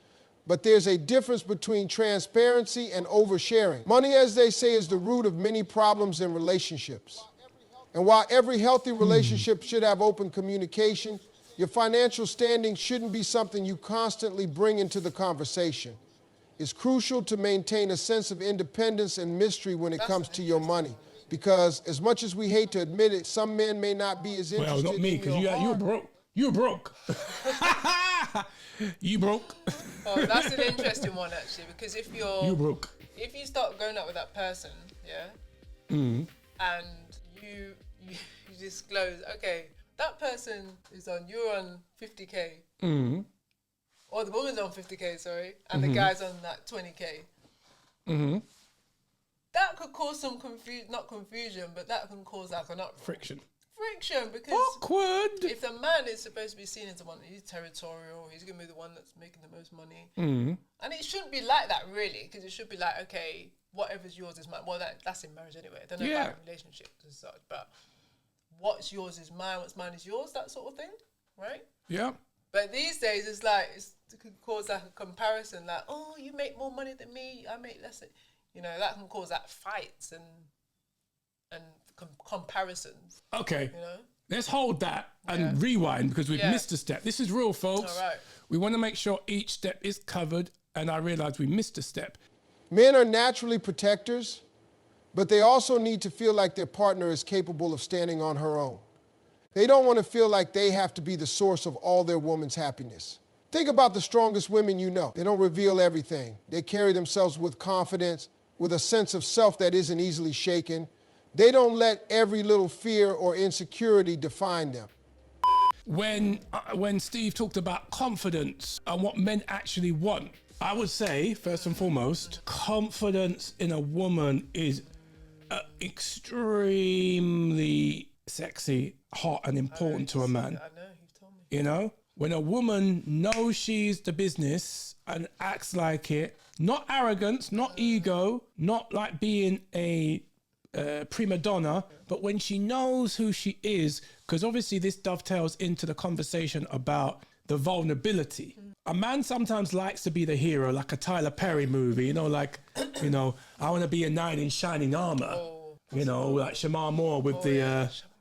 S2: but there's a difference between transparency and oversharing. Money, as they say, is the root of many problems in relationships. And while every healthy relationship should have open communication, your financial standing shouldn't be something you constantly bring into the conversation. It's crucial to maintain a sense of independence and mystery when it comes to your money. Because as much as we hate to admit it, some men may not be as interested in your
S3: Well, not me, because you're broke. You're broke. You broke.
S1: Oh, that's an interesting one, actually, because if
S3: you broke.
S1: If you start going out with that person, and you disclose, okay, that person you're on 50K, or the woman's on 50K, sorry, and the guy's on that 20K. That could cause some not confusion, but that can cause like an uproar. Friction, because
S3: awkward.
S1: If the man is supposed to be seen as the one, he's territorial, he's going to be the one that's making the most money. And it shouldn't be like that, really, because it should be like, okay, whatever's yours is mine. Well, that's in marriage anyway. I don't know
S3: Yeah.
S1: about relationships and such, but what's yours is mine, what's mine is yours, that sort of thing, right?
S3: Yeah.
S1: But these days, it's like, it could cause like a comparison, like, oh, you make more money than me, I make less. You know, that can cause that fights and comparisons.
S3: Okay.
S1: You know?
S3: Let's hold that and
S1: Yeah.
S3: rewind because we've
S1: Yeah.
S3: missed a step. This is real, folks.
S1: All right.
S3: We want to make sure each step is covered, and I realized we missed a step.
S2: Men are naturally protectors, but they also need to feel like their partner is capable of standing on her own. They don't want to feel like they have to be the source of all their woman's happiness. Think about the strongest women you know. They don't reveal everything. They carry themselves with confidence, with a sense of self that isn't easily shaken. They don't let every little fear or insecurity define them.
S3: When Steve talked about confidence and what men actually want, I would say, first and foremost, confidence in a woman is extremely sexy, hot, and important to a man.
S1: I know, you've told me.
S3: You know, when a woman knows she's the business and acts like it, not arrogance, not ego, not like being a prima donna, but when she knows who she is, because obviously this dovetails into the conversation about the vulnerability. A man sometimes likes to be the hero, like a Tyler Perry movie, you know, like, you know, I want to be a knight in shining armor, you know, like Shamar Moore with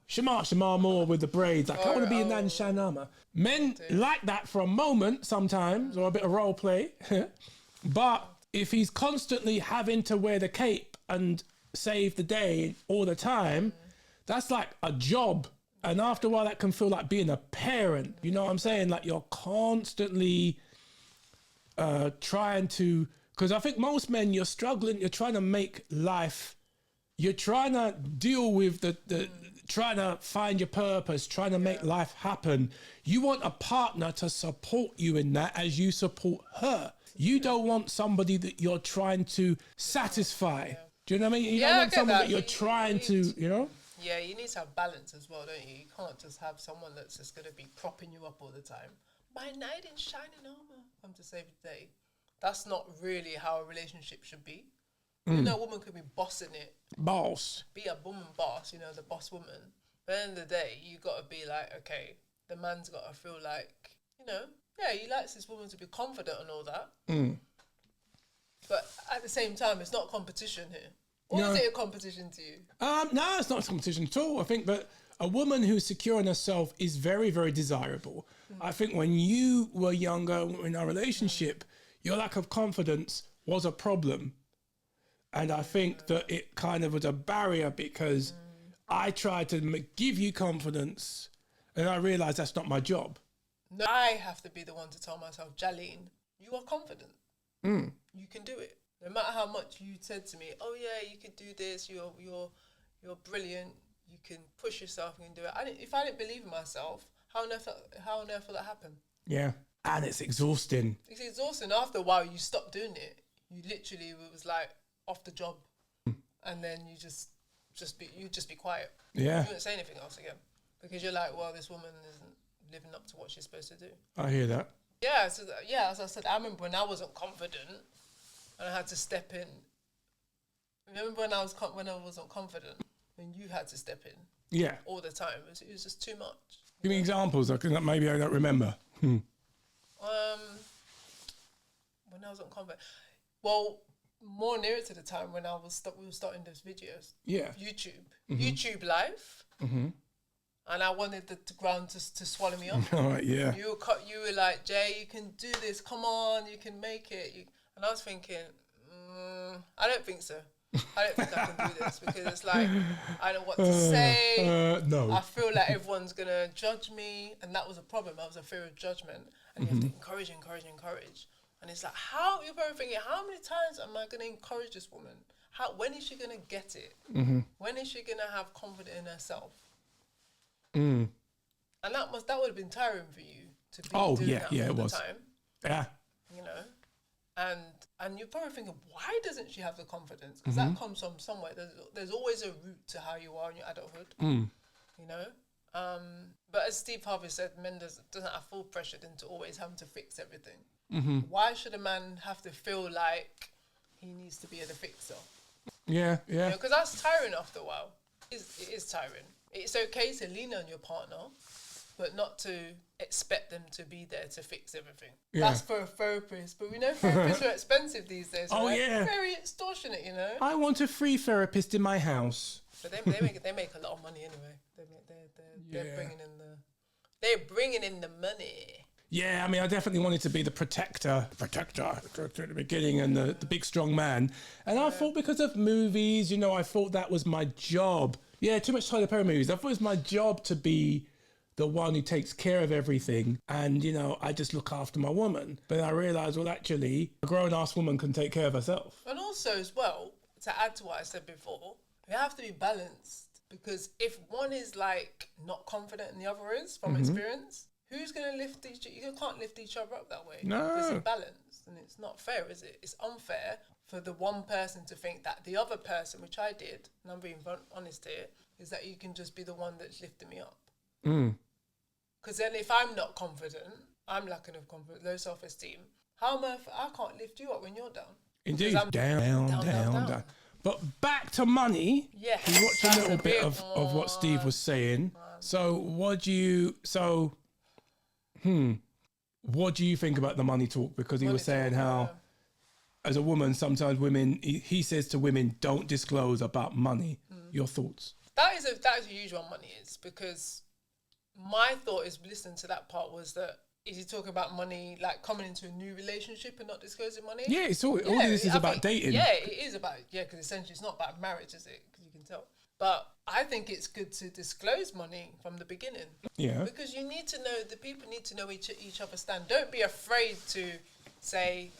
S3: Shamar Moore with the braids, like I want to be a knight in shining armor. Men like that for a moment sometimes, or a bit of role play, but if he's constantly having to wear the cape and save the day all the time, that's like a job. And after a while, that can feel like being a parent. You know what I'm saying? Like you're constantly trying to, because I think most men, you're struggling, you're trying to make life, you're trying to deal with the trying to find your purpose, trying to make life happen. You want a partner to support you in that as you support her. You don't want somebody that you're trying to satisfy. Do you know what I mean? You don't want somebody that you're trying to, you know?
S1: Yeah, you need to have balance as well, don't you? You can't just have someone that's just going to be propping you up all the time. My knight in shining armor, come to save the day. That's not really how a relationship should be. You know, a woman could be bossing it.
S3: Boss.
S1: Be a woman boss, you know, the boss woman. But at the end of the day, you got to be like, okay, the man's got to feel like, you know, yeah, he likes his woman to be confident and all that. But at the same time, it's not competition here. Or is it a competition to you?
S3: No, it's not a competition at all. I think that a woman who's secure in herself is very, very desirable. I think when you were younger in our relationship, your lack of confidence was a problem. And I think that it kind of was a barrier because I tried to give you confidence and I realized that's not my job.
S1: No, I have to be the one to tell myself, Jalene, you are confident. You can do it. No matter how much you said to me, oh yeah, you could do this, you're brilliant, you can push yourself, you can do it. If I didn't believe in myself, how on earth will that happen?
S3: Yeah. And it's exhausting.
S1: It's exhausting. After a while, you stop doing it. You literally, it was like off the job. And then you just be quiet.
S3: Yeah.
S1: You wouldn't say anything else again. Because you're like, well, this woman isn't living up to what she's supposed to do.
S3: I hear that.
S1: Yeah, so as I said, I remember when I wasn't confident and I had to step in. Remember when I wasn't confident, when you had to step in?
S3: Yeah.
S1: All the time. It was just too much.
S3: Give me examples. Maybe I don't remember.
S1: When I wasn't confident. Well, more nearer to the time when we were starting those videos.
S3: Yeah.
S1: YouTube live. And I wanted the ground to swallow me up.
S3: All right, yeah.
S1: You were like, Jay, you can do this. Come on, you can make it. And I was thinking, I don't think so. I don't think I can do this because it's like, I don't know what to say.
S3: No.
S1: I feel like everyone's going to judge me. And that was a problem. That was a fear of judgment. And you have to encourage. And it's like, you're probably thinking, how many times am I going to encourage this woman? When is she going to get it? When is she going to have confidence in herself? And that would have been tiring for you to be doing that all the time.
S3: Yeah.
S1: You know? And you're probably thinking, why doesn't she have the confidence? Because that comes from somewhere. There's always a route to how you are in your adulthood. You know? But as Steve Harvey said, men doesn't have full pressure into always having to fix everything. Why should a man have to feel like he needs to be the fixer?
S3: Yeah, yeah.
S1: Because that's tiring after a while. It is tiring. It's okay to lean on your partner, but not to expect them to be there to fix everything.
S3: Yeah.
S1: That's for a therapist, but we know therapists are expensive these days.
S3: Oh,
S1: right?
S3: yeah.
S1: Very extortionate, you know.
S3: I want a free therapist in my house.
S1: But they make a lot of money anyway. They're bringing in the money.
S3: Yeah, I mean, I definitely wanted to be the protector at the beginning and the big strong man. And I thought because of movies, you know, I thought that was my job. Yeah, too much Tyler Perry movies. I thought it was my job to be the one who takes care of everything. And, you know, I just look after my woman. But I realised, well, actually, a grown-ass woman can take care of herself.
S1: And also, as well, to add to what I said before, we have to be balanced. Because if one is, like, not confident and the other is, from experience... Who's going to lift each... You can't lift each other up that way.
S3: No.
S1: It's imbalanced, and it's not fair, is it? It's unfair for the one person to think that the other person, which I did, and I'm being honest here, is that you can just be the one that's lifting me up. Because then if I'm not confident, I'm lacking of confidence, low self-esteem, how am I can't lift you up when you're down.
S3: Indeed. Down. But back to money.
S1: Yes.
S3: We watched a little bit of what Steve was saying. So what do you think about the money talk? Because he was saying how, as a woman, sometimes women, he says to women, don't disclose about money. Your thoughts?
S1: That is a huge one, money is, because my thought is, listening to that part, was that, is he talking about money, like coming into a new relationship and not disclosing money?
S3: Yeah, it's all this is about dating.
S1: Yeah, it is about, because essentially it's not about marriage, is it? Because you can tell. But I think it's good to disclose money from the beginning.
S3: Yeah.
S1: Because you need to know, the people need to know each other stand. Don't be afraid to say,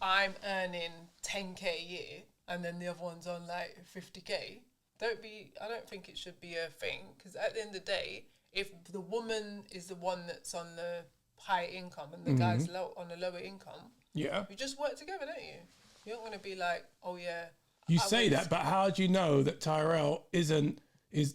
S1: I'm earning 10k a year and then the other one's on like 50k. I don't think it should be a thing. Because at the end of the day, if the woman is the one that's on the high income and the guy's on the lower income, you just work together, don't you? You don't want to be like, oh yeah.
S3: You say that, but how do you know that Tyrell is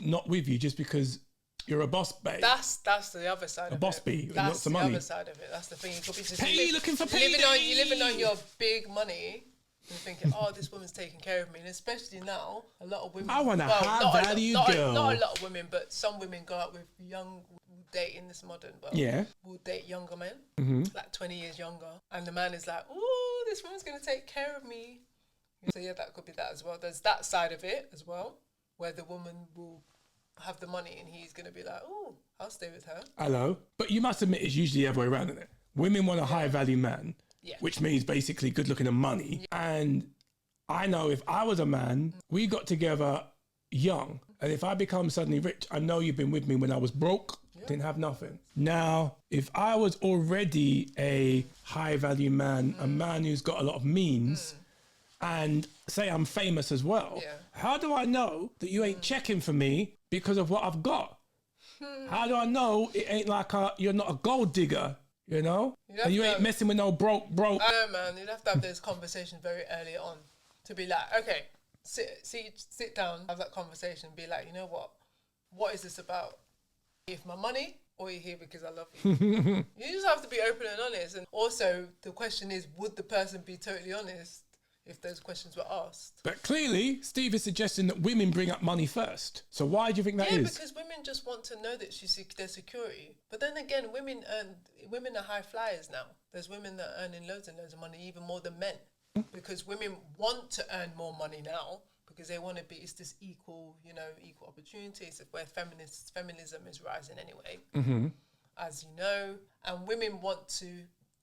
S3: not with you just because you're a boss babe?
S1: That's the other side of it.
S3: A boss bee,
S1: That's
S3: lots of
S1: the
S3: money.
S1: other side of it. That's the thing. You could be just
S3: looking for payday.
S1: You're living on your big money and thinking, oh, this woman's taking care of me. And especially now, a lot of women...
S3: I want a high-value girl.
S1: Not a lot of women, but some women go out with will date in this modern world.
S3: Yeah.
S1: Will date younger men, like 20 years younger. And the man is like, ooh, this woman's going to take care of me. So yeah, that could be that as well. There's that side of it as well, where the woman will have the money and he's going to be like, oh, I'll stay with her.
S3: Hello. But you must admit it's usually the other way around, isn't it? Women want a high-value man, which means basically good-looking and money. Yeah. And I know if I was a man, we got together young. And if I become suddenly rich, I know you've been with me when I was broke, didn't have nothing. Now, if I was already a high-value man, a man who's got a lot of means... and say I'm famous as well, how do I know that you ain't checking for me because of what I've got? How do I know it ain't like you're not a gold digger, you know? And you ain't messing with no broke. I
S1: know, man. You'd have to have those conversations very early on to be like, okay, sit down, have that conversation, be like, you know what? What is this about? Here for my money or you're here because I love you? You just have to be open and honest. And also, the question is, would the person be totally honest if those questions were asked?
S3: But clearly, Steve is suggesting that women bring up money first. So why do you think that is?
S1: Yeah, because women just want to know that their security. But then again, women are high flyers now. There's women that are earning loads and loads of money, even more than men. Because women want to earn more money now because they want to be, it's this equal opportunities where feminism is rising anyway, as you know. And women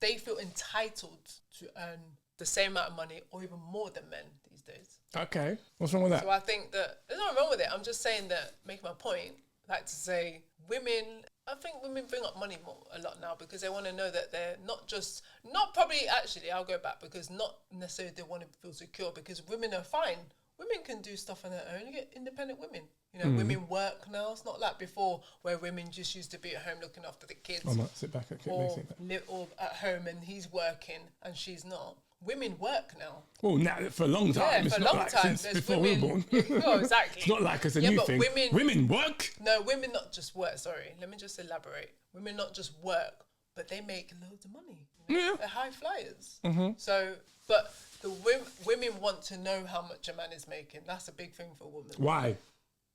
S1: they feel entitled to earn the same amount of money or even more than men these days.
S3: Okay. What's wrong with that?
S1: So I think that there's nothing wrong with it. I'm just saying that, making my point, like to say I think women bring up money a lot now because they want to know that they're I'll go back, because not necessarily they want to feel secure, because women are fine. Women can do stuff on their own. You get independent women. You know, women work now. It's not like before where women just used to be at home looking after the kids.
S3: I might sit back at
S1: or at home and he's working and she's not. Women work now.
S3: Well, now for a long time.
S1: Yeah,
S3: it's
S1: for a
S3: not
S1: long
S3: like
S1: time.
S3: since before we were born.
S1: Oh, exactly.
S3: It's not like it's a new
S1: but
S3: thing. Women work?
S1: No, women not just work. Sorry, let me just elaborate. Women not just work, but they make loads of money.
S3: Yeah.
S1: They're high flyers. So, but the women want to know how much a man is making. That's a big thing for women.
S3: Why?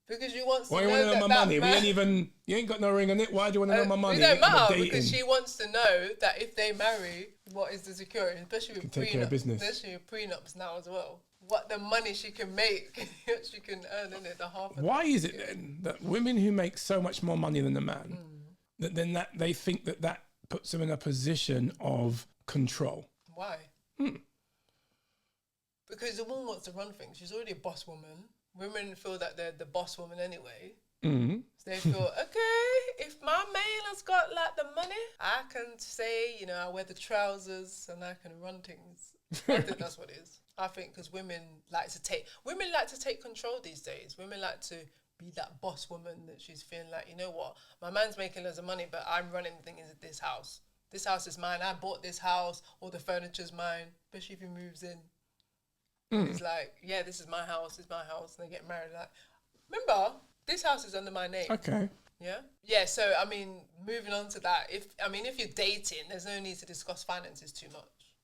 S1: Because she wants
S3: Why
S1: to
S3: you
S1: know
S3: want to know
S1: that
S3: my
S1: that
S3: money?
S1: man,
S3: You ain't got no ring on it. Why do you want to know my money?
S1: It don't
S3: I'm
S1: matter
S3: dating.
S1: because she wants to know that if they marry, what is the security, especially with
S3: take care of
S1: prenups,
S3: business.
S1: especially with prenups now as well. What the money she can make, she can earn in it, the half.
S3: Why is it then that women who make so much more money than a man, that they think that puts them in a position of control?
S1: Why? Because the woman wants to run things. She's already a boss woman. Women feel that they're the boss woman anyway. So they feel, okay, if my man has got like the money, I can say, you know, I wear the trousers and I can run things. I think that's what it is. I think because women like to take control these days. Women like to be that boss woman that she's feeling like, you know what, my man's making loads of money, but I'm running things in this house. This house is mine. I bought this house. All the furniture's mine, especially if he moves in. He's like, yeah, this is my house. It's my house. And they get married. Like, remember, this house is under my name.
S3: Okay.
S1: Yeah. Yeah. So, I mean, moving on to that, if you're dating, there's no need to discuss finances too much.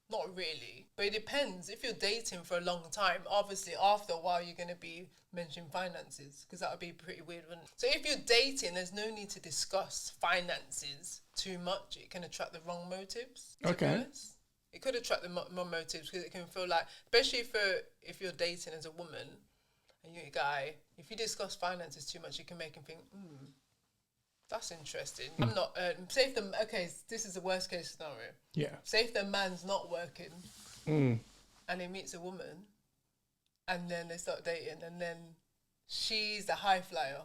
S1: Not really. But it depends. If you're dating for a long time, obviously after a while, you're going to be mentioning finances because that would be pretty weird, wouldn't it? So if you're dating, there's no need to discuss finances too much. It can attract the wrong motives. To be honest. It could attract the wrong motives because it can feel like, especially if you're dating as a woman and you're a guy, if you discuss finances too much, it can make him think, that's interesting. I'm not, say if this is the worst case scenario.
S3: Yeah.
S1: Say if the man's not working and he meets a woman and then they start dating and then she's the high flyer.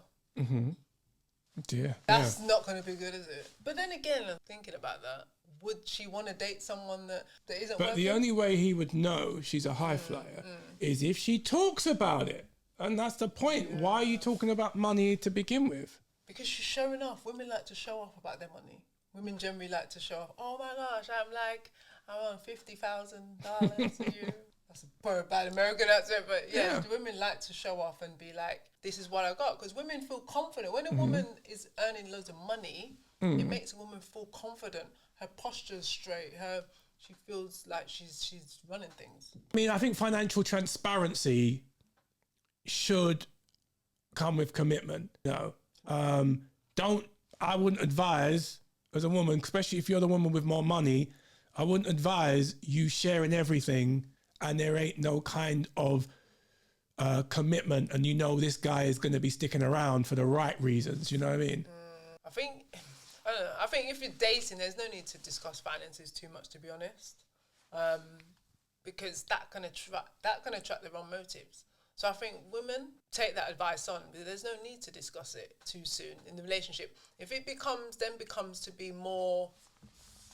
S3: Dear.
S1: That's not going to be good, is it? But then again, I'm thinking about that. Would she want to date someone that isn't
S3: But
S1: working?
S3: the only way he would know she's a high flyer is if she talks about it. And that's the point. Why are you talking about money to begin with?
S1: Because she's showing off. Women like to show off about their money. Women generally like to show off. Oh my gosh, I'm on $50,000 a year. That's a bad American accent, but yeah, women like to show off and be like, this is what I got. Because women feel confident. When a woman is earning loads of money, it makes a woman feel confident. Her posture's straight. She feels like she's running things.
S3: I mean, I think financial transparency should come with commitment. No, I wouldn't advise as a woman, especially if you're the woman with more money, I wouldn't advise you sharing everything and there ain't no kind of commitment and you know this guy is going to be sticking around for the right reasons. You know what I mean?
S1: I don't know. I think if you're dating, there's no need to discuss finances too much, to be honest, because that can attract the wrong motives. So I think women take that advice on, but there's no need to discuss it too soon in the relationship. If it becomes to be more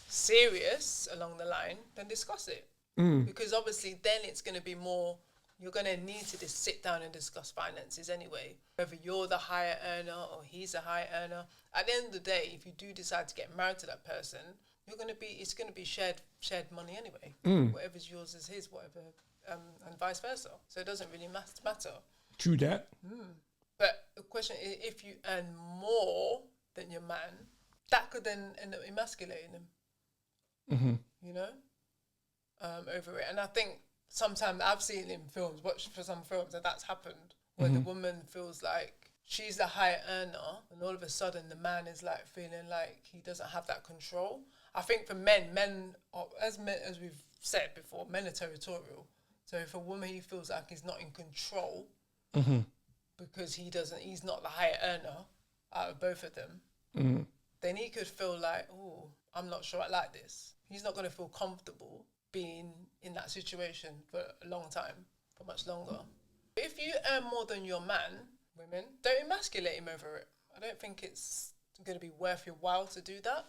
S1: serious along the line, then discuss it, because obviously then it's going to be more. You're going to need to just sit down and discuss finances anyway. Whether you're the higher earner or he's a higher earner. At the end of the day, if you do decide to get married to that person, it's going to be shared money anyway. Whatever's yours is his, whatever, and vice versa. So it doesn't really matter.
S3: True that.
S1: But the question is, if you earn more than your man, that could then end up emasculating him. You know, over it. And I think sometimes I've seen in films, watched for some films, that that's happened, where the woman feels like she's the higher earner, and all of a sudden the man is like feeling like he doesn't have that control. I think for men, as we've said before, men are territorial. So if a woman, he feels like he's not in control because he's not the higher earner out of both of them, then he could feel like, oh, I'm not sure I like this. He's not going to feel comfortable being in that situation for a long time, for much longer. If you earn more than your man, women, don't emasculate him over it. I don't think it's going to be worth your while to do that,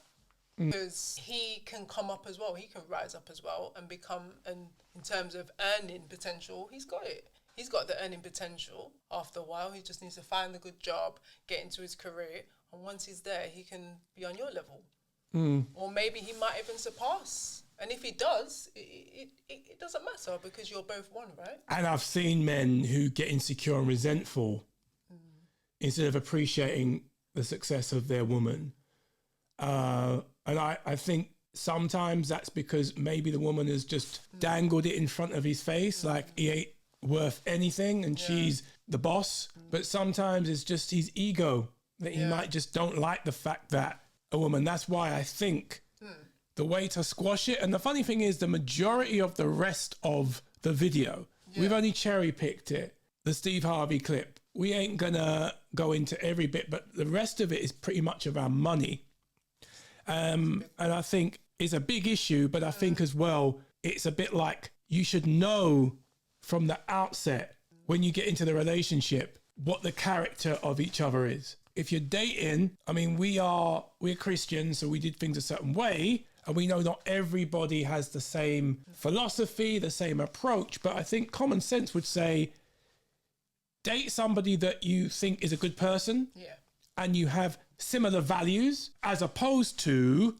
S1: because he can come up as well. He can rise up as well and become, and in terms of earning potential, he's got it. He's got the earning potential. After a while, he just needs to find a good job, get into his career, and once he's there, he can be on your level. Or maybe he might even surpass. And if he does, it doesn't matter because you're both one, right?
S3: And I've seen men who get insecure and resentful instead of appreciating the success of their woman. And I think sometimes that's because maybe the woman has just dangled it in front of his face, like he ain't worth anything and she's the boss. But sometimes it's just his ego that he might just don't like the fact that a woman. That's why I think the way to squash it. And the funny thing is, the majority of the rest of the video, we've only cherry picked it, the Steve Harvey clip. We ain't gonna go into every bit, but the rest of it is pretty much around money. And I think it's a big issue, but I think as well, it's a bit like you should know from the outset when you get into the relationship what the character of each other is. If you're dating, I mean, we're Christians, so we did things a certain way, and we know not everybody has the same philosophy, the same approach, but I think common sense would say, date somebody that you think is a good person and you have similar values, as opposed to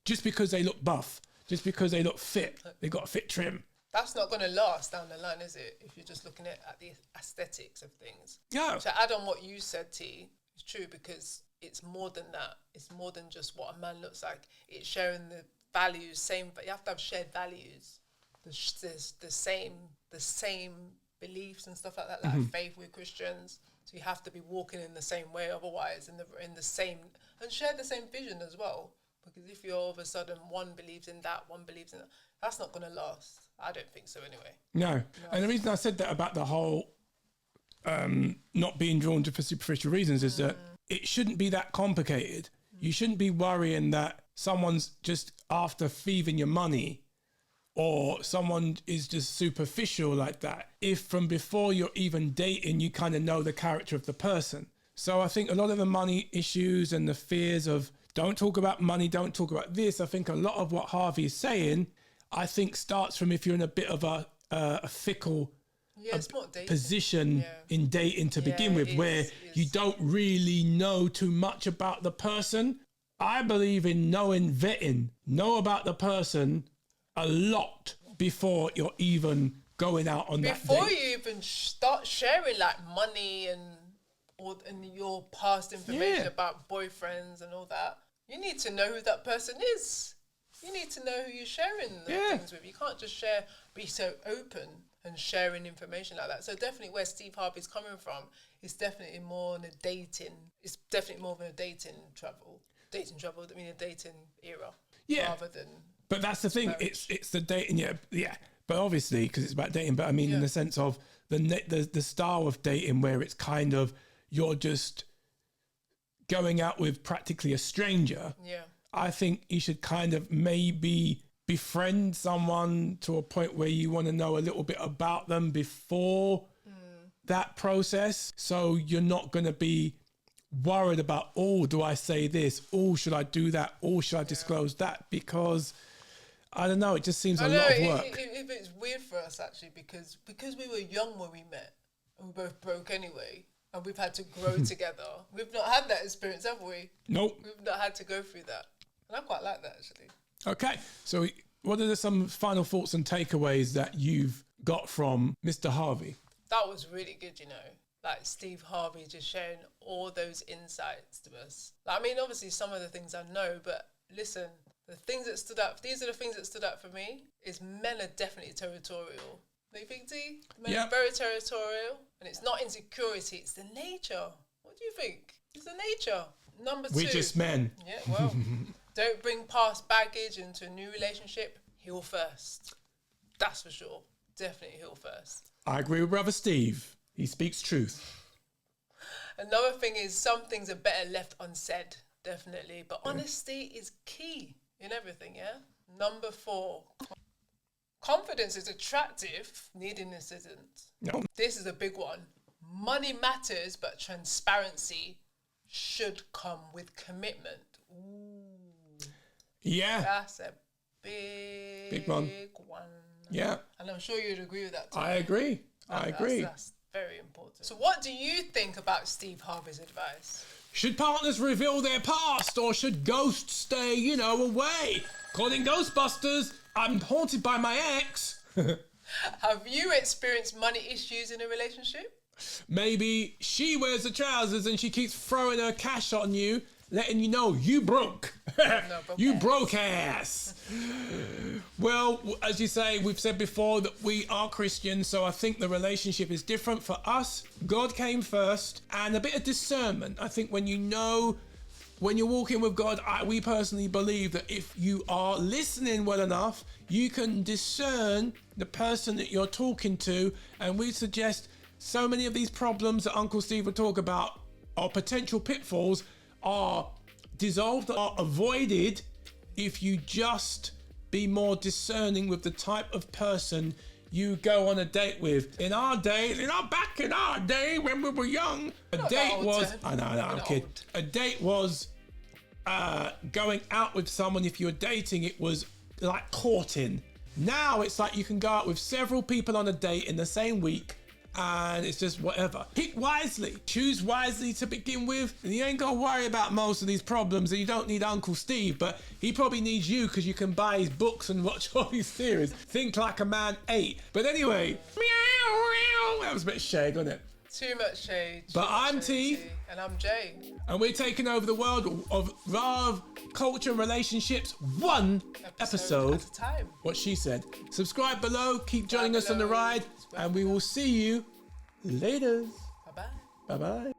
S3: just because they look buff, just because they look fit, they got a fit trim.
S1: That's not going to last down the line, is it? If you're just looking at the aesthetics of things.
S3: Yeah.
S1: To add on what you said, T, it's true, because it's more than that. It's more than just what a man looks like. It's sharing the values, you have to have shared values. There's the same beliefs and stuff like that, like faith, we're Christians. So you have to be walking in the same way, otherwise in the same, and share the same vision as well. Because if you're all of a sudden one believes in that, one believes in that, that's not going to last. I don't think so anyway.
S3: No. And the reason I said that about the whole not being drawn to for superficial reasons is that it shouldn't be that complicated. You shouldn't be worrying that someone's just after thieving your money or someone is just superficial like that. If from before you're even dating, you kind of know the character of the person. So I think a lot of the money issues and the fears of don't talk about money, don't talk about this, I think a lot of what Harvey is saying, I think starts from if you're in a bit of a fickle position in dating to begin with, where you don't really know too much about the person. I believe in vetting, know about the person a lot before you're even going out on that date.
S1: Before you even start sharing like money and your past information about boyfriends and all that, you need to know who that person is. You need to know who you're sharing things with. You can't just be so open and sharing information like that. So definitely where Steve Harvey's coming from is definitely more on a dating. It's definitely more of a dating travel. I mean a dating era.
S3: Yeah.
S1: Rather than.
S3: But that's the thing.
S1: Marriage.
S3: It's the dating. Yeah. But obviously, because it's about dating. But I mean, in the sense of the style of dating where it's kind of you're just going out with practically a stranger.
S1: Yeah.
S3: I think you should kind of maybe befriend someone to a point where you want to know a little bit about them before that process. So you're not going to be worried about, oh, do I say this? Oh, should I do that? Or should I disclose that? Because I don't know, it just seems a lot of work.
S1: It's weird for us actually, because we were young when we met and we both broke anyway. And we've had to grow together. We've not had that experience, have we?
S3: Nope.
S1: We've not had to go through that. And I quite like that, actually.
S3: Okay. So what are some final thoughts and takeaways that you've got from Mr. Harvey?
S1: That was really good, Like Steve Harvey just sharing all those insights to us. Like, I mean, obviously some of the things I know, but listen, these are the things that stood out for me, is men are definitely territorial. Do you think, T? Men are very territorial, and it's not insecurity, it's the nature. What do you think? It's the nature. Number 2.
S3: We're just men.
S1: Yeah, well, don't bring past baggage into a new relationship. Heal first. That's for sure. Definitely heal first.
S3: I agree with Brother Steve. He speaks truth.
S1: Another thing is some things are better left unsaid, definitely. But honesty is key in everything, yeah? Number 4. Confidence is attractive, neediness isn't.
S3: No.
S1: This is a big one. Money matters, but transparency should come with commitment. Ooh.
S3: Yeah.
S1: That's a big one.
S3: Yeah.
S1: And I'm sure you'd agree with that too.
S3: I agree.
S1: That's very important. So what do you think about Steve Harvey's advice?
S3: Should partners reveal their past, or should ghosts stay, away? Calling Ghostbusters, I'm haunted by my ex.
S1: Have you experienced money issues in a relationship?
S3: Maybe she wears the trousers and she keeps throwing her cash on you, letting you know you broke. You broke ass. Well, as you say, we've said before that we are Christians, so I think the relationship is different for us. God came first, and a bit of discernment. I think when you're walking with God, we personally believe that if you are listening well enough, you can discern the person that you're talking to. And we suggest so many of these problems that Uncle Steve would talk about, or potential pitfalls, are dissolved, are avoided if you just be more discerning with the type of person you go on a date with. Back in our day when we were young, a date was going out with someone. If you were dating, it was like courting. Now it's like you can go out with several people on a date in the same week, and it's just whatever. Pick wisely, choose wisely to begin with, and you ain't gonna worry about most of these problems. And you don't need Uncle Steve, but he probably needs you because you can buy his books and watch all his series. Think Like a Man 8. But anyway, that was a bit shade, wasn't it?
S1: Too much shade.
S3: But I'm T.
S1: And I'm Jay.
S3: And we're taking over the world of love, culture, and relationships, one episode
S1: at a time.
S3: What she said. Subscribe below, keep joining us on the ride, and we will see you later.
S1: Bye-bye.
S3: Bye-bye.